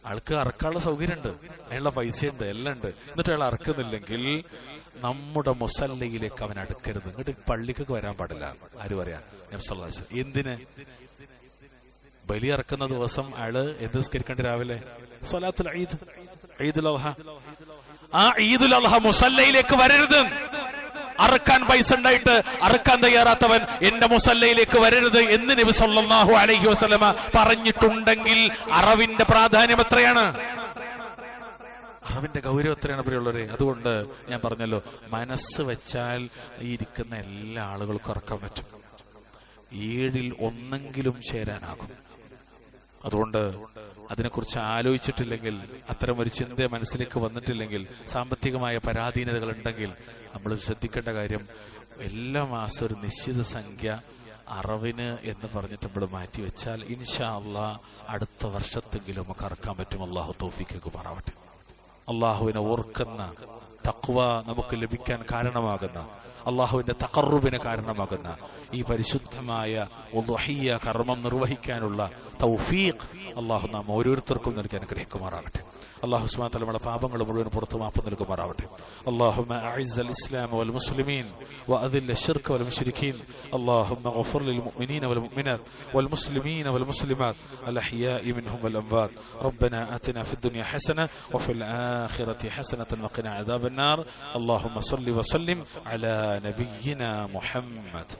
ആൾക്ക് അറക്കാനുള്ള സൗകര്യമുണ്ട്, അതിനുള്ള പൈസയുണ്ട്, എല്ലാം ഉണ്ട്, എന്നിട്ട് അയാൾ അറക്കുന്നില്ലെങ്കിൽ നമ്മുടെ മുസല്ലയിലേക്ക് അവൻ അടുക്കരുത്. എന്നിട്ട് പള്ളിക്കൊക്കെ വരാൻ പാടില്ല. ആര് പറയാ? നബി സല്ലല്ലാഹു അലൈഹി വസല്ലം. എന്തിന്? ബലി അറക്കുന്ന ദിവസം അയാള് എന്ത് നിസ്കരിക്കേണ്ട? രാവിലെ സ്വലാത്തുൽ ഈദ്, ഈദുൽ അദ്ഹ. ആ ഈദുൽ അദ്ഹ മുസല്ലയിലേക്ക് വരരുത്. അറക്കാൻ പൈസ ഉണ്ടായിട്ട് അറക്കാൻ തയ്യാറാത്തവൻ എന്റെ മുസല്ലയിലേക്ക് വരരുത് എന്ന് നബി സല്ലല്ലാഹു അലൈഹി വസല്ലമ പറഞ്ഞിട്ടുണ്ടെങ്കിൽ അറവിന്റെ പ്രാധാന്യം എത്രയാണ്, അറവിന്റെ ഗൗരവം എത്രയാണ് പ്രിയമുള്ളവരെ. അതുകൊണ്ട് ഞാൻ പറഞ്ഞല്ലോ, മനസ്സ് വെച്ചാൽ ഈ ഇരിക്കുന്ന എല്ലാ ആളുകൾക്കും അറക്കാൻ പറ്റും. 7ൽ 1 ചേരാനാകും. അതുകൊണ്ട് അതിനെക്കുറിച്ച് ആലോചിച്ചിട്ടില്ലെങ്കിൽ, അത്തരം ഒരു ചിന്ത മനസ്സിലേക്ക് വന്നിട്ടില്ലെങ്കിൽ, സാമ്പത്തികമായ പരാധീനതകൾ ഉണ്ടെങ്കിൽ നമ്മൾ ശ്രദ്ധിക്കേണ്ട കാര്യം, എല്ലാ മാസവും ഒരു നിശ്ചിത സംഖ്യ അറവിന് എന്ന് പറഞ്ഞിട്ട് നമ്മൾ മാറ്റിവെച്ചാൽ ഇൻഷാ അല്ലാഹ് അടുത്ത വർഷത്തെങ്കിലും നമുക്ക് അറക്കാൻ പറ്റും. അല്ലാഹു തൗഫീഖ് പറവട്ടെ. അള്ളാഹുവിനെ ഓർക്കുന്ന തഖ്വ നമുക്ക് ലഭിക്കാൻ കാരണമാകുന്ന, അള്ളാഹുവിന്റെ തഖർറുബിന് കാരണമാകുന്ന ഈ പരിശുദ്ധമായ ഉളുഹിയ്യ കർമ്മം നിർവഹിക്കാനുള്ള തൗഫീഖ് അള്ളാഹു നാം ഓരോരുത്തർക്കും നൽകി അനുഗ്രഹിക്കുമാറാകട്ടെ. അല്ലാഹു സുബ്ഹാനഹു വ തആല നമ്മുടെ പാപങ്ങൾ മുഴുവൻ പുറത്തു മാപ്പ് നൽകുമാറാവട്ടെ. അല്ലാഹുമ്മ അഇസ്സൽ ഇസ്ലാമ വൽ മുസ്ലിമീൻ വഅദില്ല ശിർക വൽ മുശ്രിക്കീൻ. അല്ലാഹുമ്മ ഗഫിർ ലിൽ മുഅ്മിനീന വൽ മുഅ്മിനാത്ത് വൽ മുസ്ലിമീന വൽ മുസ്ലിമാത്ത് അൽ അഹ്യാഇ മിൻഹും വൽ അംവാത്. റബ്ബനാ ആതിനാ ഫിദ് ദുനിയ ഹസന വഫിൽ ആഖിറതി ഹസനതൻ വഖിനാ അദാബൻ നാർ. അല്ലാഹുമ്മ സ്വല്ലി വസല്ലിം അലാ നബിയ്യിനാ മുഹമ്മദ്.